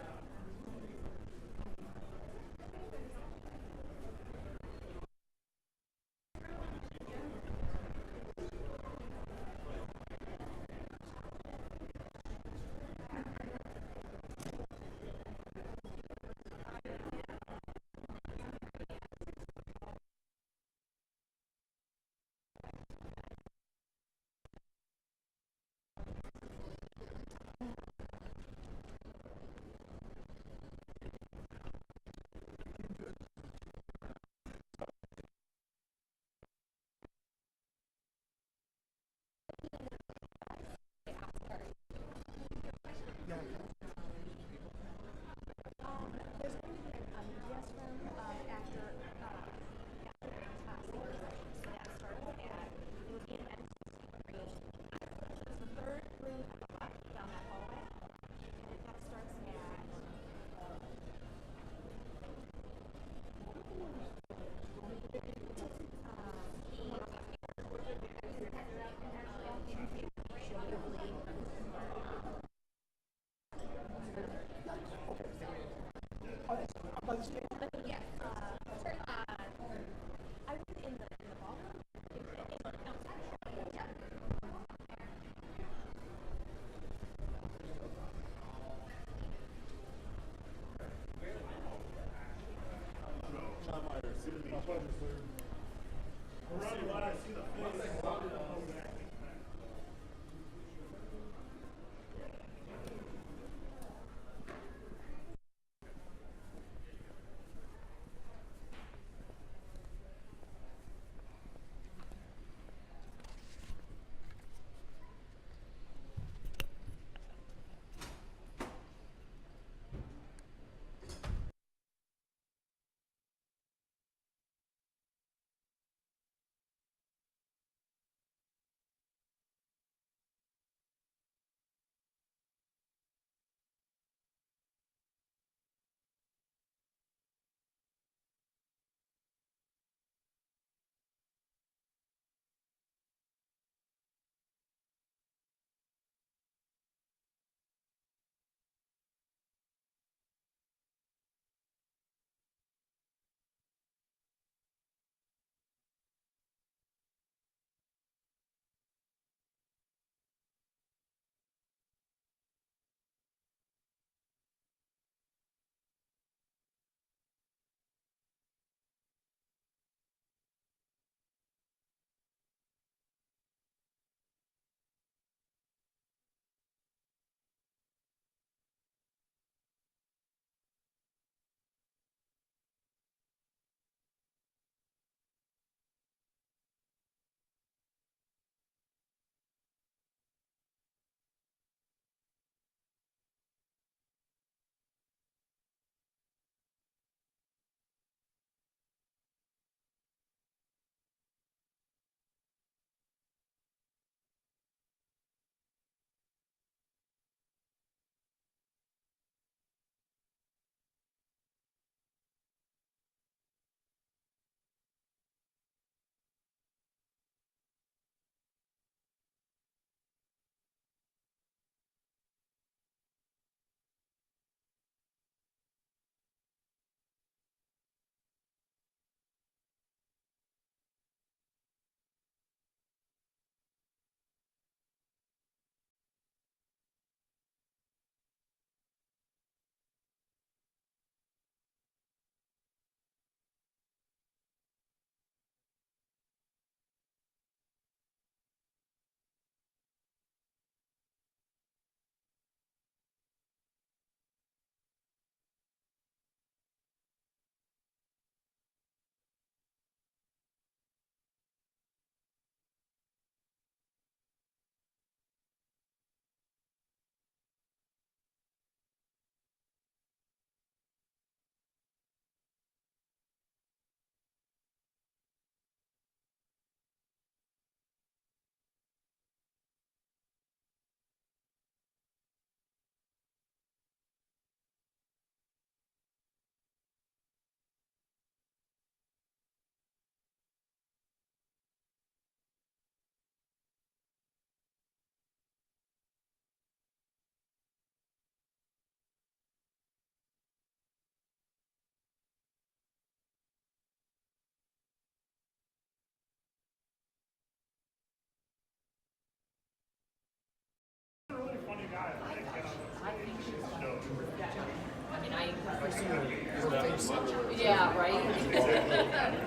Yeah, right?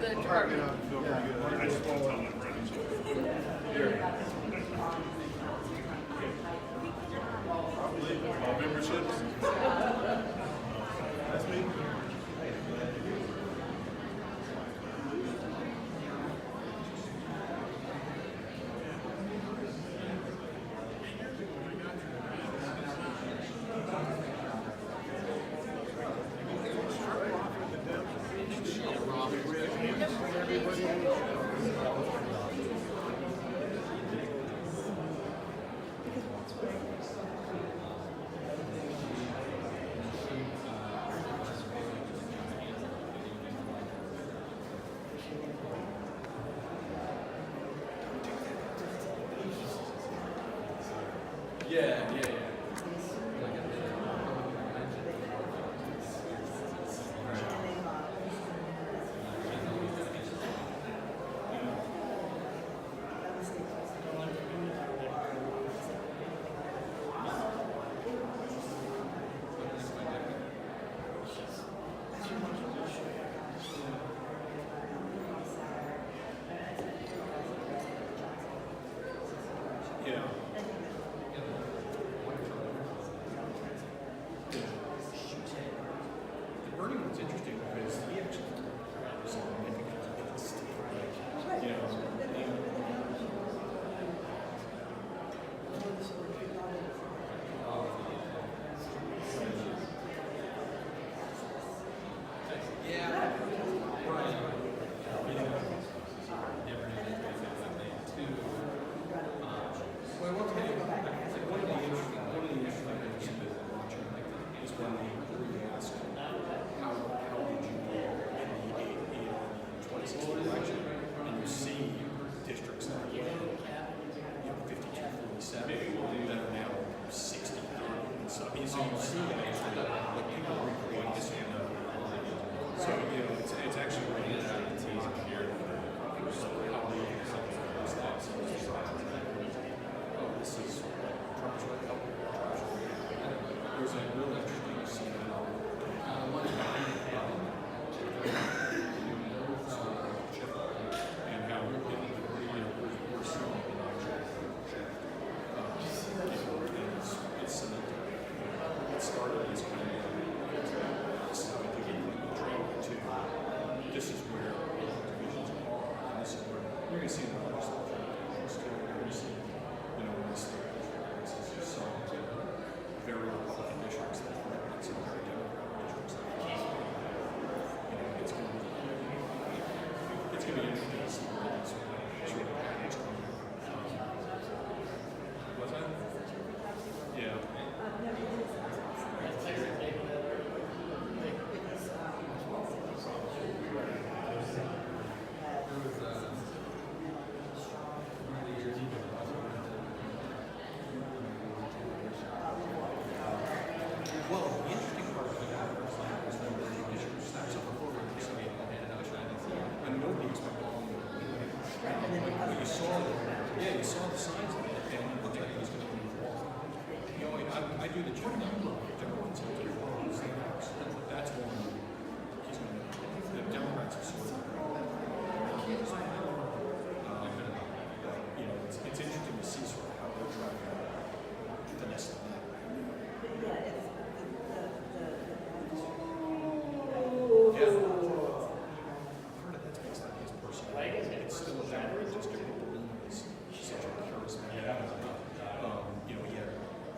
The department. I just want to tell my friends. All memberships. That's me. Yeah. The Bernie one's interesting because he actually was significant against, you know,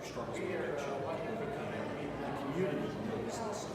struggles with addiction, overcoming. The community knows this.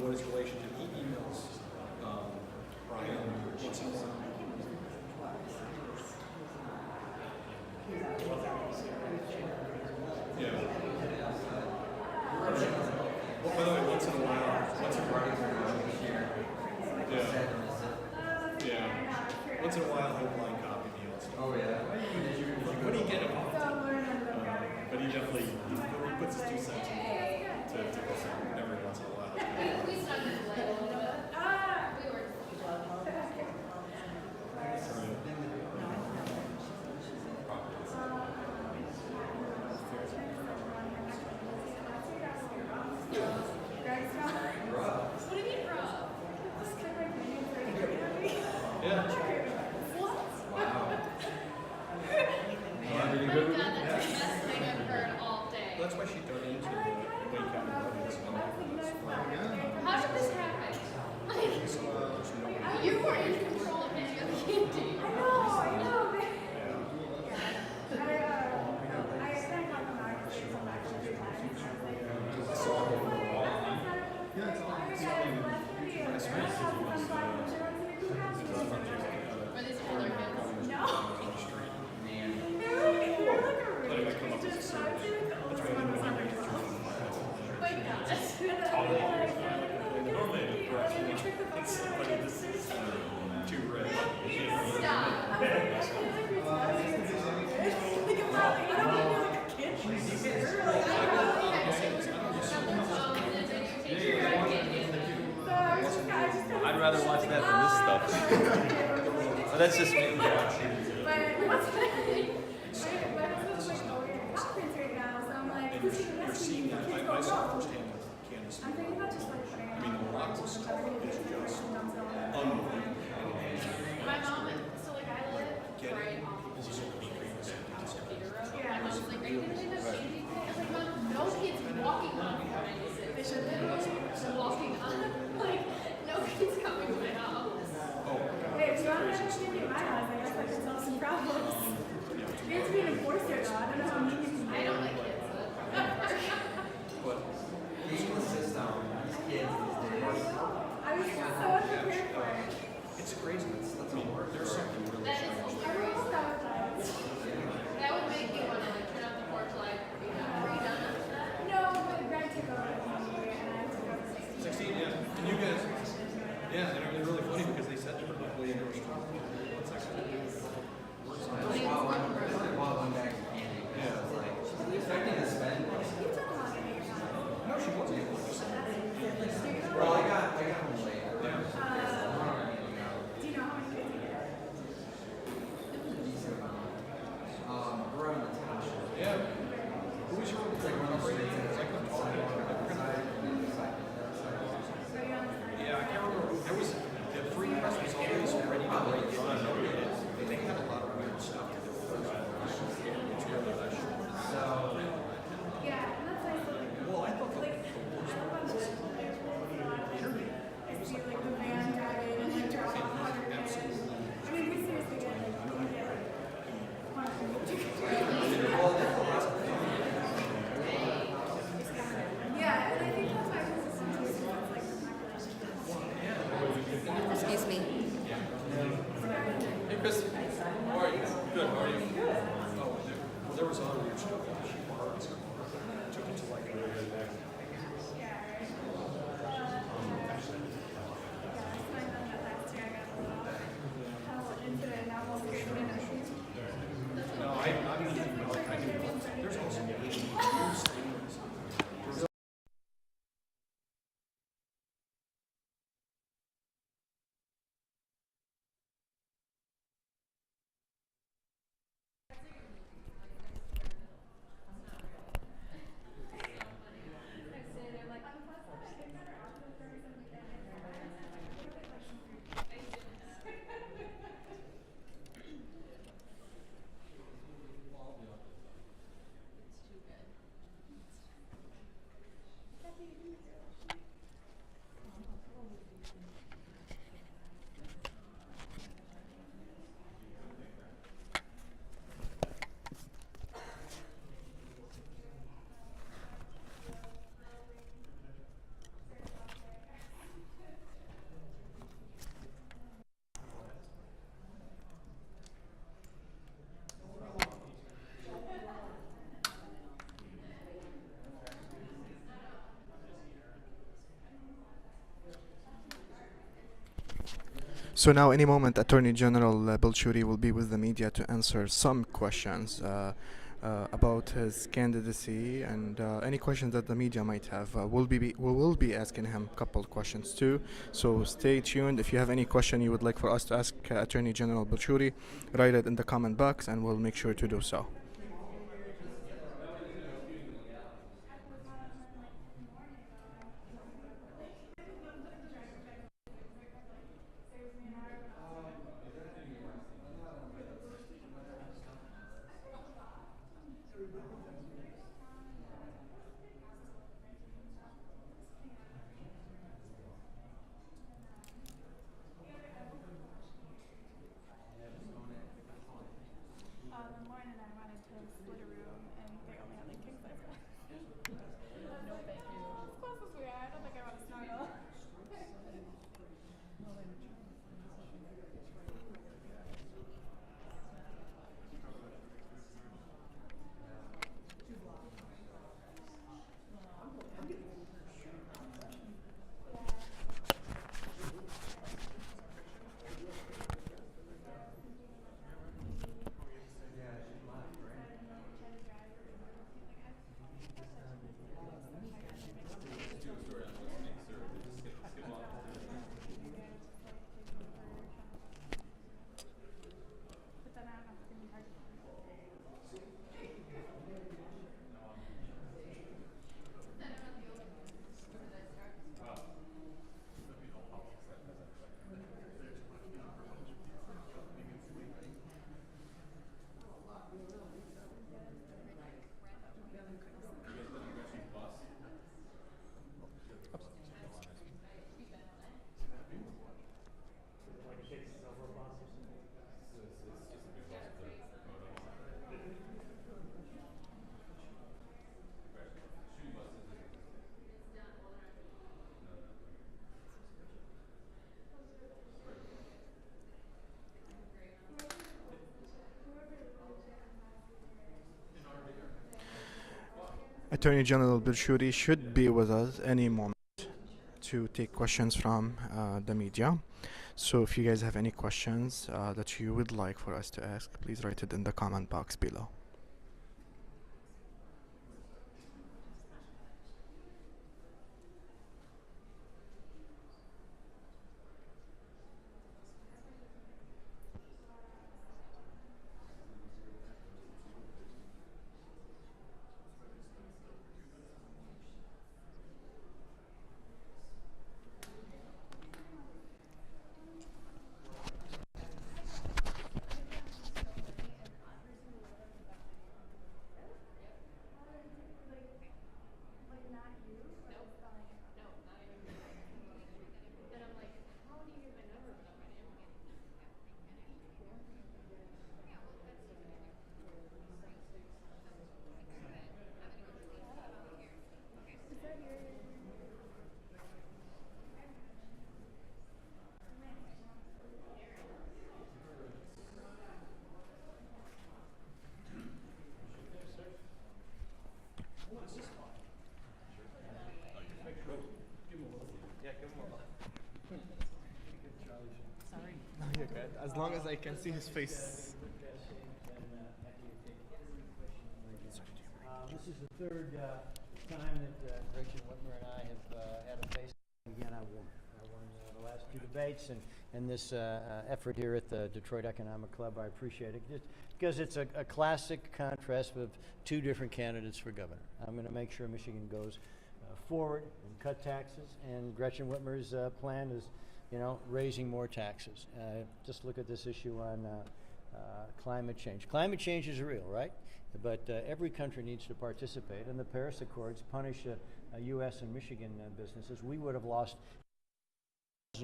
about his relationship. He emails Brian once in a while. Yeah. Well, by the way, once in a while, once in a while, yeah. Once in a while, he'll blind copy me on stuff. Oh yeah. Like, what do you get about it? But he definitely he puts his 2 cents in to listen every once in a while. We started to play a little bit. We were. What do you mean, bro? Yeah. Wow. Oh my God, that's the best thing I've heard all day. That's why she donated to the Wake Up Buddies. How did this happen? Like, you were in control of any of the candy. I know. Were these older kids? Wait, Too red. stop. I'd rather watch that than this stuff. But that's just me. You're seeing that. I saw it firsthand with Candace. I mean, the Morocco stuff is just unbelievable. My mom, so like I live right off of Peter Road. My mom's like, are you gonna do this changing thing? I was like, Mom, no kids walking on 96. They should literally walking on. Like, no kids coming to my house. Hey, if you want to have a kid in my house, I guess I could solve some problems. You have to be an enforcer, though. I don't know how mean you can be. I don't like kids. But I was so unprepared for it. it's crazy. There's something really That is I hilarious. was traumatized. That would make me want to like turn off the porch light. Are you done after that? No, but Greg took over the family, and I took over 16. 16. So now, any moment, Attorney General Bill Schuette will be with the media to answer some questions about his candidacy and any questions that the media might have. We will be asking him a couple of questions too. So stay tuned. If you have any question you would like for us to ask Attorney General Bill Schuette, write it in the comment box, and we'll make sure to do so. The morning I wanted to split a room and they only had like king size beds. No, thank you. As close as we are, I don't think I want to snuggle. But then I don't know if it's going to be hard to find. Attorney General Bill Schuette should be with us any moment to take questions from the media. So if you guys have any questions that you would like for us to ask, please write it in the comment box below. No, you're good. As long as I can see his face. This is the third time that Gretchen Whitmer and I have had a face. Again, I won. The last two debates and this effort here at the Detroit Economic Club. I appreciate it just because it's a classic contrast of two different candidates for governor. I'm going to make sure Michigan goes forward and cut taxes, and Gretchen Whitmer's plan is, raising more taxes. Just look at this issue on climate change. Climate change is real, right? But every country needs to participate, and the Paris Accords punish U.S. and Michigan businesses. We would have lost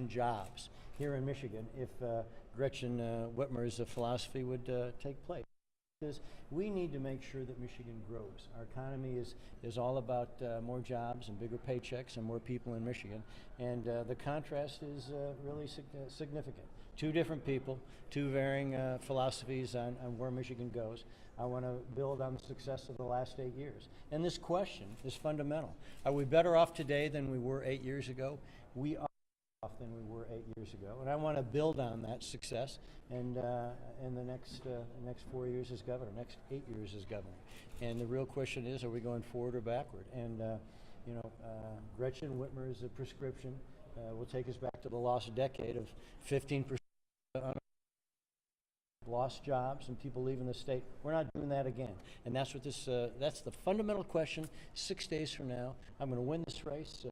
jobs here in Michigan if Gretchen Whitmer's philosophy would take place. We need to make sure that Michigan grows. Our economy is all about more jobs and bigger paychecks and more people in Michigan, and the contrast is really significant. Two different people, two varying philosophies on where Michigan goes. I want to build on the success of the last 8 years. And this question is fundamental. Are we better off today than we were 8 years ago? We are off off than we were 8 years ago. And I want to build on that success and in the next 4 years as governor, next 8 years as governor. And the real question is, are we going forward or backward? And, Gretchen Whitmer is a prescription. Will take us back to the lost decade of 15% lost jobs and people leaving the state. We're not doing that again. And that's what this, that's the fundamental question. 6 days from now, I'm going to win this race,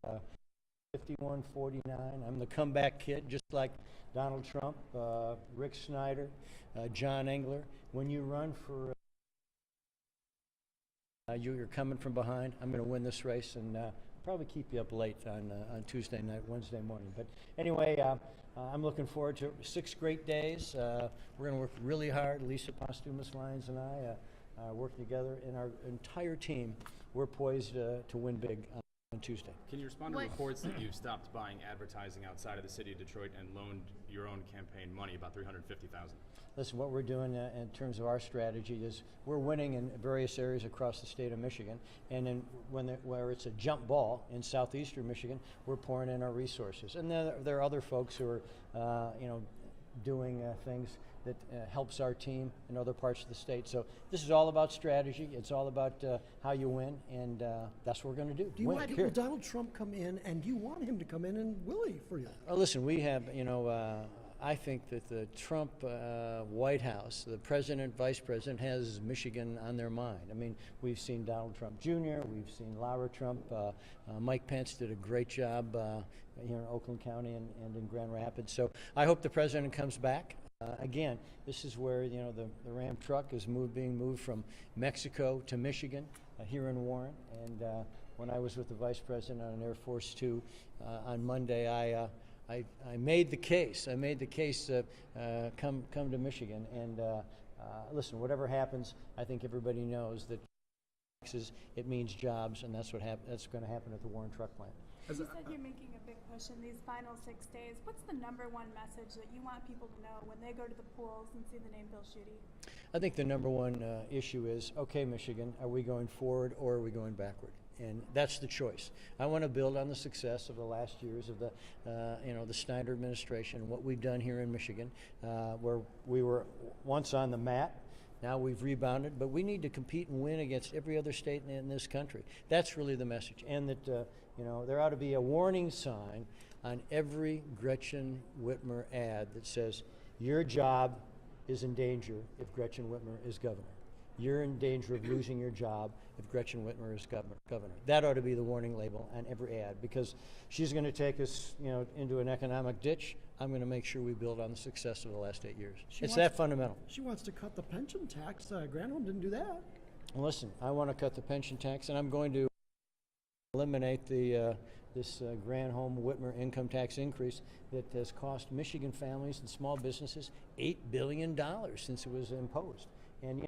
51-49. I'm the comeback kid, just like Donald Trump, Rick Snyder, John Engler. When you run for, you're coming from behind. I'm going to win this race and probably keep you up late on Tuesday night, Wednesday morning. But anyway, I'm looking forward to 6 great days. We're going to work really hard. Lisa Postumus-Lyons and I working together, and our entire team, we're poised to win big on Tuesday. Can you respond to reports that you've stopped buying advertising outside of the city of Detroit and loaned your own campaign money, about $350,000? Listen, what we're doing in terms of our strategy is we're winning in various areas across the state of Michigan, and where it's a jump ball in southeastern Michigan, we're pouring in our resources. And there are other folks who are, doing things that helps our team in other parts of the state. So this is all about strategy. It's all about how you win, and that's what we're going to do. Do you want Donald Trump come in, and do you want him to come in, and will he for you? Listen, we have, I think that the Trump White House, the president, vice president, has Michigan on their mind. I mean, we've seen Donald Trump Jr., we've seen Lara Trump, Mike Pence did a great job here in Oakland County and in Grand Rapids. So I hope the president comes back. Again, this is where the Ram truck is being moved from Mexico to Michigan here in Warren. And when I was with the vice president on Air Force Two on Monday, I made the case. I made the case come to Michigan. And listen, whatever happens, I think everybody knows that it means jobs, and that's going to happen at the Warren Truck Plant. You said you're making a big push in these final 6 days. What's the #1 message that you want people to know when they go to the polls and see the name Bill Schuette? I think the #1 issue is, okay, Michigan, are we going forward or are we going backward? And that's the choice. I want to build on the success of the last years of the Snyder administration, what we've done here in Michigan, where we were once on the mat. Now we've rebounded, but we need to compete and win against every other state in this country. That's really the message. And that, there ought to be a warning sign on every Gretchen Whitmer ad that says, your job is in danger if Gretchen Whitmer is governor. You're in danger of losing your job if Gretchen Whitmer is governor. That ought to be the warning label on every ad, because she's going to take us, into an economic ditch. I'm going to make sure we build on the success of the last 8 years. It's that fundamental. She wants to cut the pension tax. Granholm didn't do that. Well, listen, I want to cut the pension tax, and I'm going to eliminate this Granholm Whitmer income tax increase that has cost Michigan families and small businesses $8 billion since it was imposed. And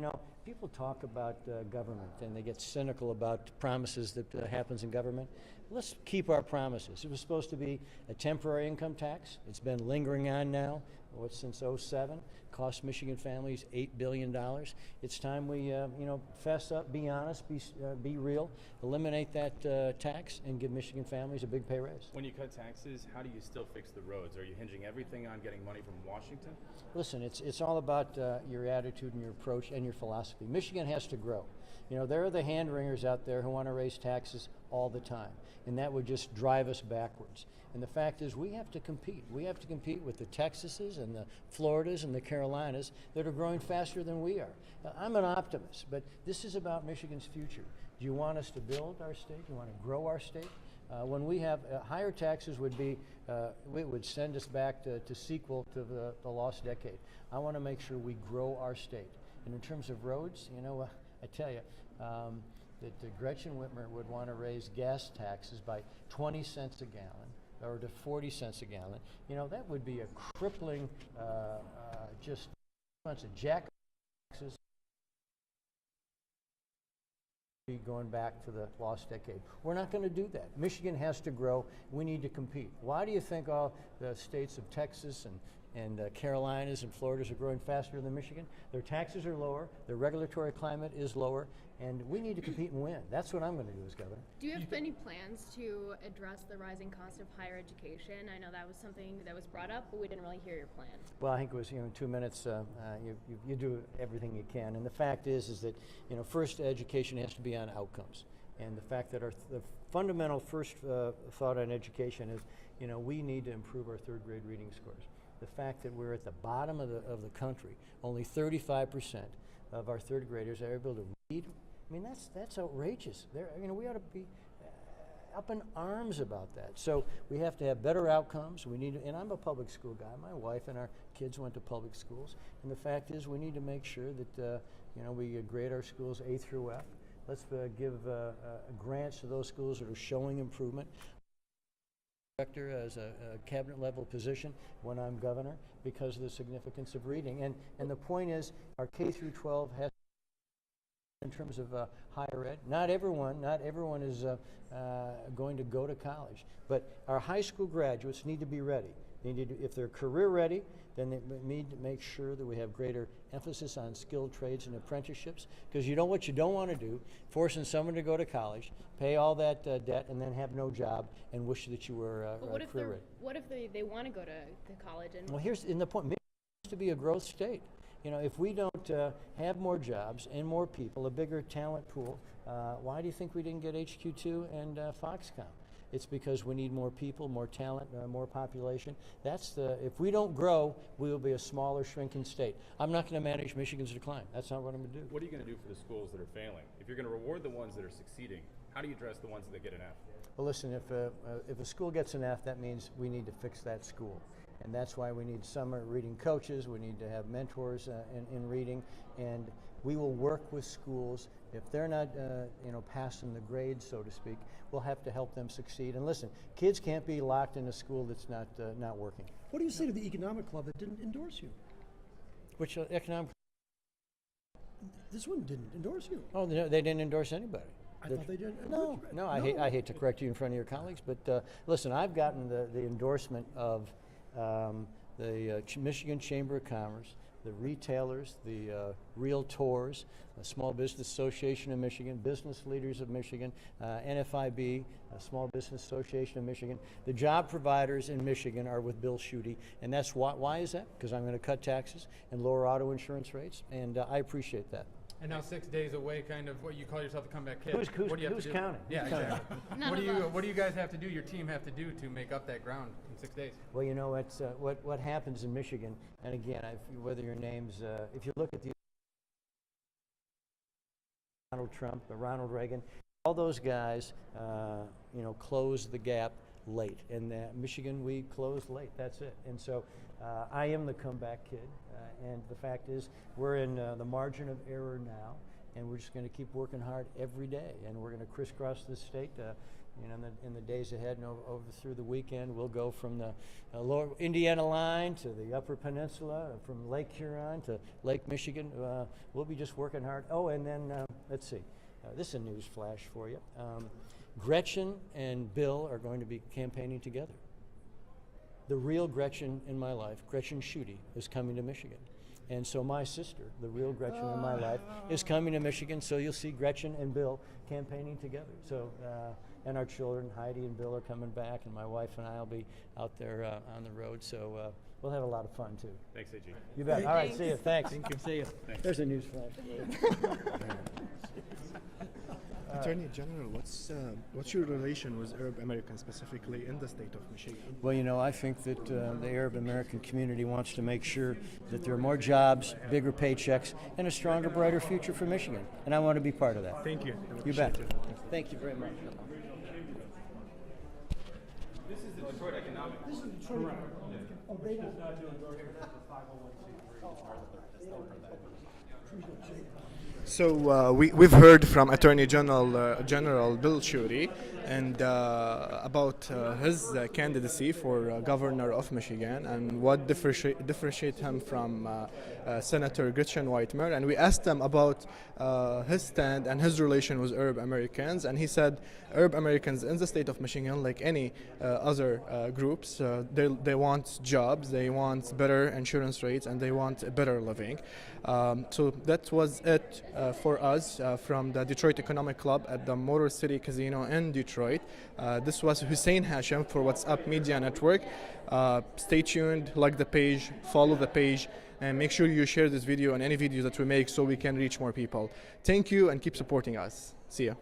people talk about government and they get cynical about promises that happens in government. Let's keep our promises. It was supposed to be a temporary income tax. It's been lingering on now, since '07. Cost Michigan families $8 billion. It's time we, fess up, be honest, be real, eliminate that tax, and give Michigan families a big pay raise. When you cut taxes, how do you still fix the roads? Are you hinging everything on getting money from Washington? Listen, it's all about your attitude and your approach and your philosophy. Michigan has to grow. There are the hand-wringers out there who want to raise taxes all the time, and that would just drive us backwards. And the fact is, we have to compete. We have to compete with the Texases and the Floridas and the Carolinas that are growing faster than we are. I'm an optimist, but this is about Michigan's future. Do you want us to build our state? Do you want to grow our state? When we have higher taxes would send us back to sequel to the lost decade. I want to make sure we grow our state. And in terms of roads, I tell you, that Gretchen Whitmer would want to raise gas taxes by 20 cents a gallon or to 40 cents a gallon. That would be a crippling, just a bunch of jack taxes going back to the lost decade. We're not going to do that. Michigan has to grow. We need to compete. Why do you think all the states of Texas and and Carolinas and Floridas are growing faster than Michigan. Their taxes are lower, their regulatory climate is lower, and we need to compete and win. That's what I'm going to do as governor. Do you have any plans to address the rising cost of higher education? I know that was something that was brought up, but we didn't really hear your plan. Well, I think it was, in 2 minutes, you do everything you can. And the fact is that, first education has to be on outcomes. And the fact that the fundamental first thought on education is, we need to improve our third grade reading scores. The fact that we're at the bottom of the country, only 35% of our third graders are able to read. I mean, that's outrageous. We ought to be up in arms about that. So we have to have better outcomes. We need to, and I'm a public school guy. My wife and our kids went to public schools. And the fact is, we need to make sure that we grade our schools A through F. Let's give grants to those schools that are showing improvement. Director as a cabinet level position when I'm governor because of the significance of reading. And the point is, our K through 12 has, in terms of higher ed, not everyone is going to go to college, but our high school graduates need to be ready. They need to, if they're career ready, then they need to make sure that we have greater emphasis on skilled trades and apprenticeships, because what you don't want to do, forcing someone to go to college, pay all that debt, and then have no job and wish that you were career ready. What if they want to go to college? And well, here's the point. Michigan has to be a growth state. If we don't have more jobs and more people, a bigger talent pool, why do you think we didn't get HQ2 and Foxconn? It's because we need more people, more talent, more population. If we don't grow, we will be a smaller, shrinking state. I'm not going to manage Michigan's decline. That's not what I'm going to do. What are you going to do for the schools that are failing? If you're going to reward the ones that are succeeding, how do you address the ones that get an F? Well, listen, if a school gets an F, that means we need to fix that school. And that's why we need summer reading coaches. We need to have mentors in reading. And we will work with schools. If they're not passing the grades, so to speak, we'll have to help them succeed. And listen, kids can't be locked in a school that's not working. What do you say to the economic club that didn't endorse you? Which economic? This one didn't endorse you. Oh, they didn't endorse anybody. I thought they did. No. I hate to correct you in front of your colleagues, but listen, I've gotten the endorsement of the Michigan Chamber of Commerce, the retailers, the realtors, the Small Business Association of Michigan, Business Leaders of Michigan, NFIB, Small Business Association of Michigan. The job providers in Michigan are with Bill Schuette, and that's why is that? Because I'm going to cut taxes and lower auto insurance rates, and I appreciate that. And now 6 days away, kind of what you call yourself a comeback kid. Who's what do you have to do? counting? Yeah, Who's counting? exactly. What do you guys have to do? Your team have to do to make up that ground in 6 days? Well, it's what happens in Michigan, and again, whether your name's, if you look at the Donald Trump, Ronald Reagan, all those guys, closed the gap late. And Michigan, we closed late. That's it. And so I am the comeback kid. And the fact is, we're in the margin of error now, and we're just going to keep working hard every day. And we're going to crisscross this state. In the days ahead and over through the weekend, we'll go from the lower Indiana line to the Upper Peninsula, from Lake Huron to Lake Michigan. We'll be just working hard. Oh, and then let's see. This is a news flash for you. Gretchen and Bill are going to be campaigning together. The real Gretchen in my life, Gretchen Schuette, is coming to Michigan. And so my sister, the real Gretchen in my life, is coming to Michigan. So you'll see Gretchen and Bill campaigning together. So, and our children, Heidi and Bill, are coming back, and my wife and I will be out there on the road. So we'll have a lot of fun, too. Thanks, AG. You bet. All right, see you. Thanks. Thank you. See you. Thanks. There's a news flash. Attorney General, what's your relation with Arab Americans, specifically in the state of Michigan? Well, I think that the Arab American community wants to make sure that there are more jobs, bigger paychecks, and a stronger, brighter future for Michigan. And I want to be part of that. Thank you. You bet. Thank you very much. This is the Detroit Economic. This is Detroit. Oh, they don't. So we've heard from Attorney General Bill Schuette and about his candidacy for governor of Michigan and what differentiate him from Senator Gretchen Whitmer. And we asked him about his stand and his relation with Arab Americans, and he said Arab Americans in the state of Michigan, like any other groups, they want jobs, they want better insurance rates, and they want a better living. So that was it for us from the Detroit Economic Club at the Motor City Casino in Detroit. This was Hussein Hashem for What's Up Media Network. Stay tuned, like the page, follow the page, and make sure you share this video and any videos that we make so we can reach more people. Thank you and keep supporting us. See ya.